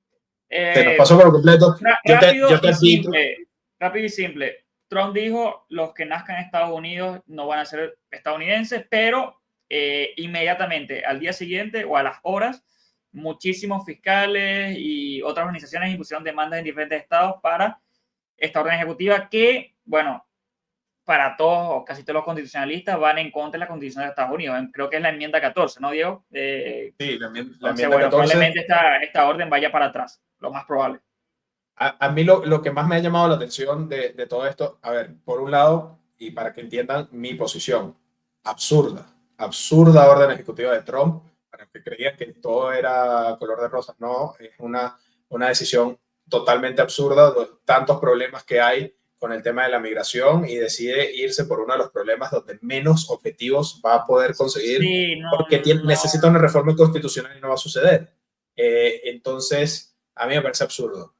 Se nos Eh, pasó por completo. rápido Yo te y admito, simple. Rápido y simple. Trump dijo, los que nazcan en Estados Unidos no van a ser estadounidenses, pero inmediatamente, al día siguiente o a las horas, muchísimos fiscales y otras organizaciones impusieron demandas en diferentes estados para esta orden ejecutiva que, bueno, para todos o casi todos los constitucionalistas van en contra de la Constitución de Estados Unidos. Creo que es la enmienda 14, ¿no, Diego? sí, la Entonces, enmienda bueno, 14. probablemente esta orden vaya para atrás, lo más probable. A mí lo que más me ha llamado la atención de todo esto, a ver, por un lado, y para que entiendan mi posición, absurda, absurda orden ejecutiva de Trump, para los que creían que todo era color de rosa. No, es una decisión totalmente absurda, tantos problemas que hay con el tema de la migración y decide irse por uno de los problemas donde menos objetivos va a poder conseguir Sí, no, porque no. necesita una reforma constitucional y no va a suceder. Entonces, a mí me parece absurdo.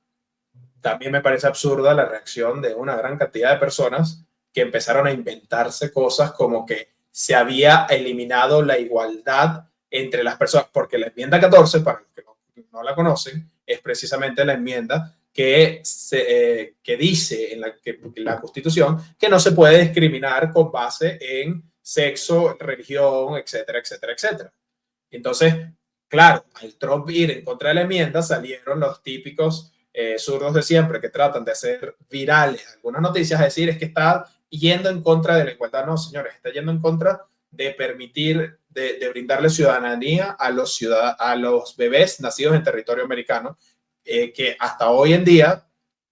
También me parece absurda la reacción de una gran cantidad de personas que empezaron a inventarse cosas como que se había eliminado la igualdad entre las personas, porque la enmienda 14, para los que no la conocen, es precisamente la enmienda que dice en la Constitución que no se puede discriminar con base en sexo, religión, etcétera, etcétera, etcétera. Entonces, claro, al Trump ir en contra de la enmienda salieron los típicos zurdos de siempre que tratan de hacer virales algunas noticias, a decir es que está yendo en contra de la igualdad. No, señores, está yendo en contra de permitir, de brindarle ciudadanía a los bebés nacidos en territorio americano, que hasta hoy en día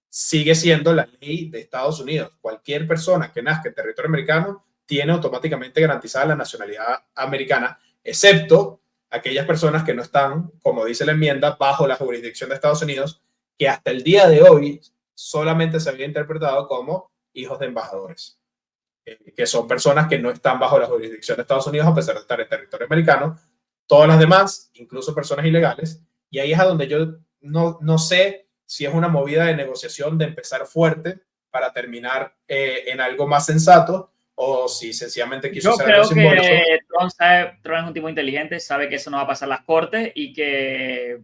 sigue siendo la ley de Estados Unidos. Cualquier persona que nazca en territorio americano tiene automáticamente garantizada la nacionalidad americana, excepto aquellas personas que no están, como dice la enmienda, bajo la jurisdicción de Estados Unidos, que hasta el día de hoy solamente se había interpretado como hijos de embajadores, que son personas que no están bajo la jurisdicción de Estados Unidos a pesar de estar en territorio americano. Todas las demás, incluso personas ilegales, y ahí es a donde yo no sé si es una movida de negociación de empezar fuerte para terminar en algo más sensato, o si sencillamente quiso Yo hacer algo creo simbólico. que Trump es un tipo inteligente, sabe que eso no va a pasar las cortes y que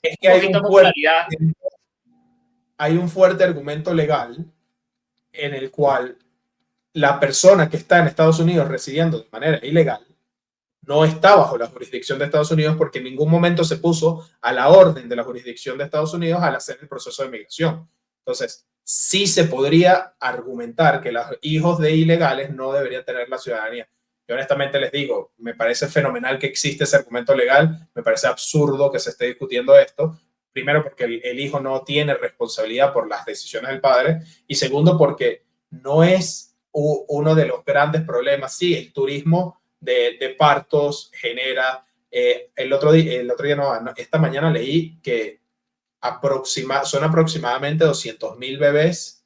Es que un poquito de popularidad. hay un fuerte argumento legal en el cual la persona que está en Estados Unidos residiendo de manera ilegal no está bajo la jurisdicción de Estados Unidos porque en ningún momento se puso a la orden de la jurisdicción de Estados Unidos al hacer el proceso de migración. Entonces, sí se podría argumentar que los hijos de ilegales no deberían tener la ciudadanía. Yo honestamente les digo, me parece fenomenal que existe ese argumento legal, me parece absurdo que se esté discutiendo esto. Primero, porque el hijo no tiene responsabilidad por las decisiones del padre, y segundo, porque no es uno de los grandes problemas. Sí, el turismo de partos genera, el otro día no, esta mañana leí que son aproximadamente 200.000 bebés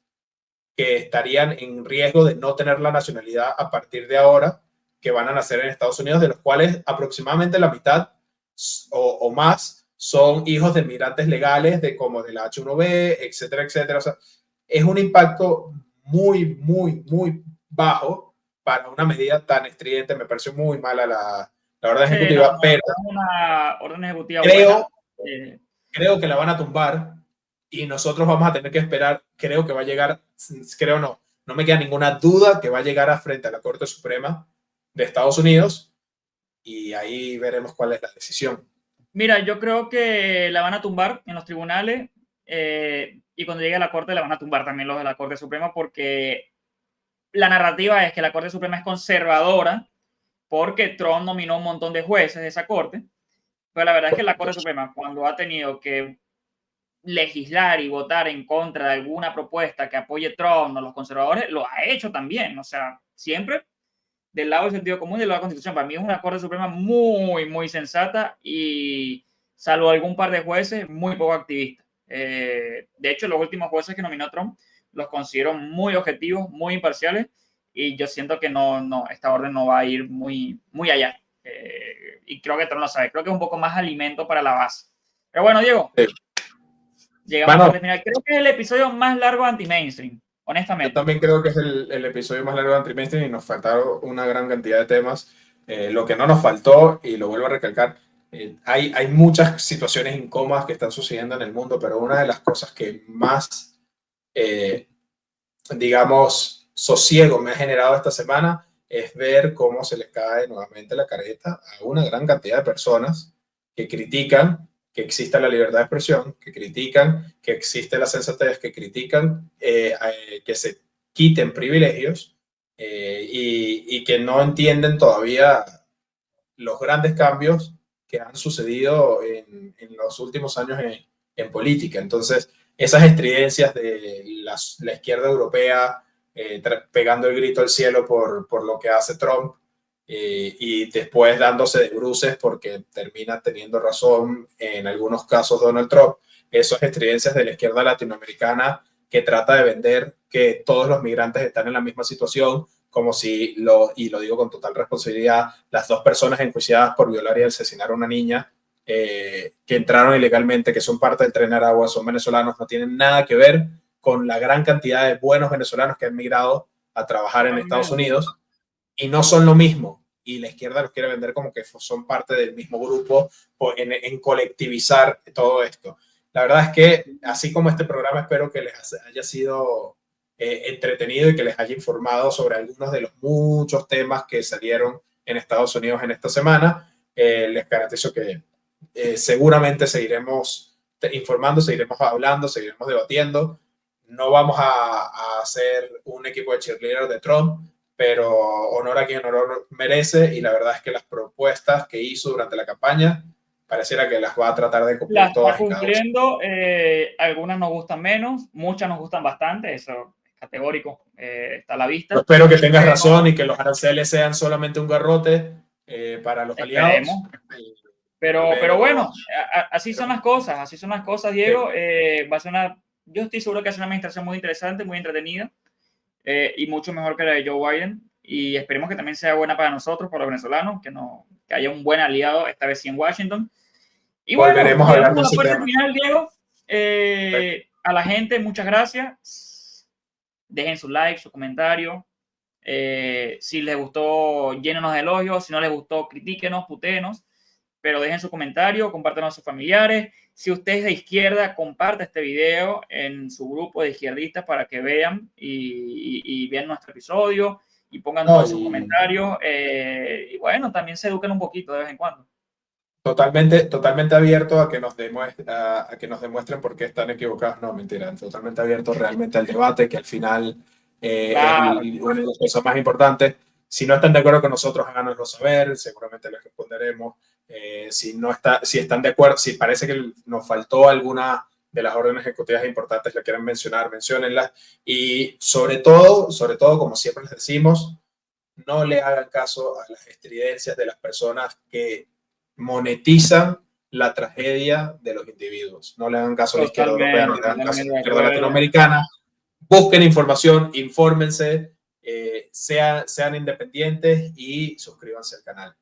que estarían en riesgo de no tener la nacionalidad a partir de ahora, que van a nacer en Estados Unidos, de los cuales aproximadamente la mitad o más son hijos de migrantes legales, de como del H1B, etcétera, etcétera. O sea, es un impacto muy, muy, muy bajo para una medida tan estridente. Me pareció muy mala la orden Sí, no, ejecutiva, no, pero es una orden ejecutiva buena. creo, creo que la van a tumbar y nosotros vamos a tener que esperar. Creo que va a llegar, creo no me queda ninguna duda que va a llegar a frente a la Corte Suprema de Estados Unidos, y ahí veremos cuál es la decisión. Mira, yo creo que la van a tumbar en los tribunales y cuando llegue a la Corte la van a tumbar también los de la Corte Suprema porque la narrativa es que la Corte Suprema es conservadora porque Trump nominó un montón de jueces de esa Corte, pero la verdad es que la Corte Suprema cuando ha tenido que legislar y votar en contra de alguna propuesta que apoye Trump o los conservadores, lo ha hecho también, o sea, siempre del lado del sentido común y del lado de la Constitución. Para mí es una Corte Suprema muy, muy sensata y, salvo algún par de jueces, muy poco activista. De hecho, los últimos jueces que nominó Trump los considero muy objetivos, muy imparciales y yo siento que esta orden no va a ir muy, muy allá. Y creo que Trump lo sabe. Creo que es un poco más alimento para la base. Pero bueno, Diego, Sí. llegamos a la Bueno, parte final. Creo que es el episodio más largo anti-mainstream, yo honestamente. también creo que es el episodio más largo de Antrimestri y nos faltaron una gran cantidad de temas. Lo que no nos faltó, y lo vuelvo a recalcar, hay muchas situaciones incómodas que están sucediendo en el mundo, pero una de las cosas que más, eh, digamos, sosiego me ha generado esta semana es ver cómo se les cae nuevamente la careta a una gran cantidad de personas que critican que exista la libertad de expresión, que critican que existe la sensatez, que critican que se quiten privilegios, y que no entienden todavía los grandes cambios que han sucedido en los últimos años en política. Entonces, esas estridencias de la izquierda europea pegando el grito al cielo por lo que hace Trump, y después dándose de bruces porque termina teniendo razón en algunos casos Donald Trump, esas estridencias de la izquierda latinoamericana que trata de vender que todos los migrantes están en la misma situación, como si, y lo digo con total responsabilidad, las dos personas enjuiciadas por violar y asesinar a una niña, que entraron ilegalmente, que son parte del Tren Aragua, son venezolanos, no tienen nada que ver con la gran cantidad de buenos venezolanos que han migrado a trabajar en Estados Unidos y no son lo mismo. Y la izquierda los quiere vender como que son parte del mismo grupo, en colectivizar todo esto. La verdad es que, así como este programa, espero que les haya sido entretenido y que les haya informado sobre algunos de los muchos temas que salieron en Estados Unidos en esta semana. Les garantizo que seguramente seguiremos informando, seguiremos hablando, seguiremos debatiendo. No vamos a hacer un equipo de cheerleader de Trump, pero honor a quien honor merece, y la verdad es que las propuestas que hizo durante la campaña pareciera que las va a tratar de La cumplir está todas y cada una. cumpliendo, algunas nos gustan menos, muchas nos gustan bastante, eso es categórico, está a la Yo vista. espero que tengas razón Pero y que los aranceles sean solamente un garrote para los aliados. esperemos. Pero Pero bueno, así son las cosas, así son las cosas, Diego. Va a ser yo estoy seguro que es una administración muy interesante, muy entretenida y mucho mejor que la de Joe Biden. Y esperemos que también sea buena para nosotros, para los venezolanos, que haya un buen aliado, esta vez sí en Washington. Y bueno, volveremos a hablar llegamos de a la ese parte tema. final, Diego. A la gente, muchas gracias. Dejen su like, su comentario. Si les gustó, llénenos de elogios. Si no les gustó, critíquenos, putéenos. Pero dejen su comentario, compártanlo a sus familiares. Si usted es de izquierda, comparte este video en su grupo de izquierdistas para que vean y vean nuestro episodio y pongan No, todos sus y comentarios. Y bueno, también se eduquen un poquito de vez en cuando. totalmente abierto a que a que nos demuestren por qué están equivocados. No, mentira, totalmente abierto realmente al debate, que al final es Claro, una de las cosas más importantes. Si no están de acuerdo con nosotros, háganoslo saber, seguramente les responderemos. Si están de acuerdo, si parece que nos faltó alguna de las órdenes ejecutivas importantes, la quieren mencionar, menciónenlas. Y sobre todo, como siempre les decimos, no le hagan caso a las estridencias de las personas que monetizan la tragedia de los individuos. No le hagan caso a la izquierda europea, no le hagan caso a totalmente la de izquierda acuerdo. latinoamericana. Busquen información, infórmense, sean independientes y suscríbanse al canal.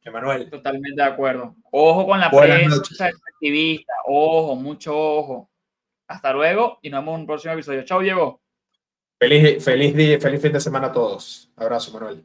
Emanuel, Totalmente de acuerdo. Ojo con la buenas prensa noches. activista. Ojo, mucho ojo. Hasta luego y nos vemos en un próximo episodio. Chao, Diego. Feliz fin de semana a todos. Abrazo, Manuel.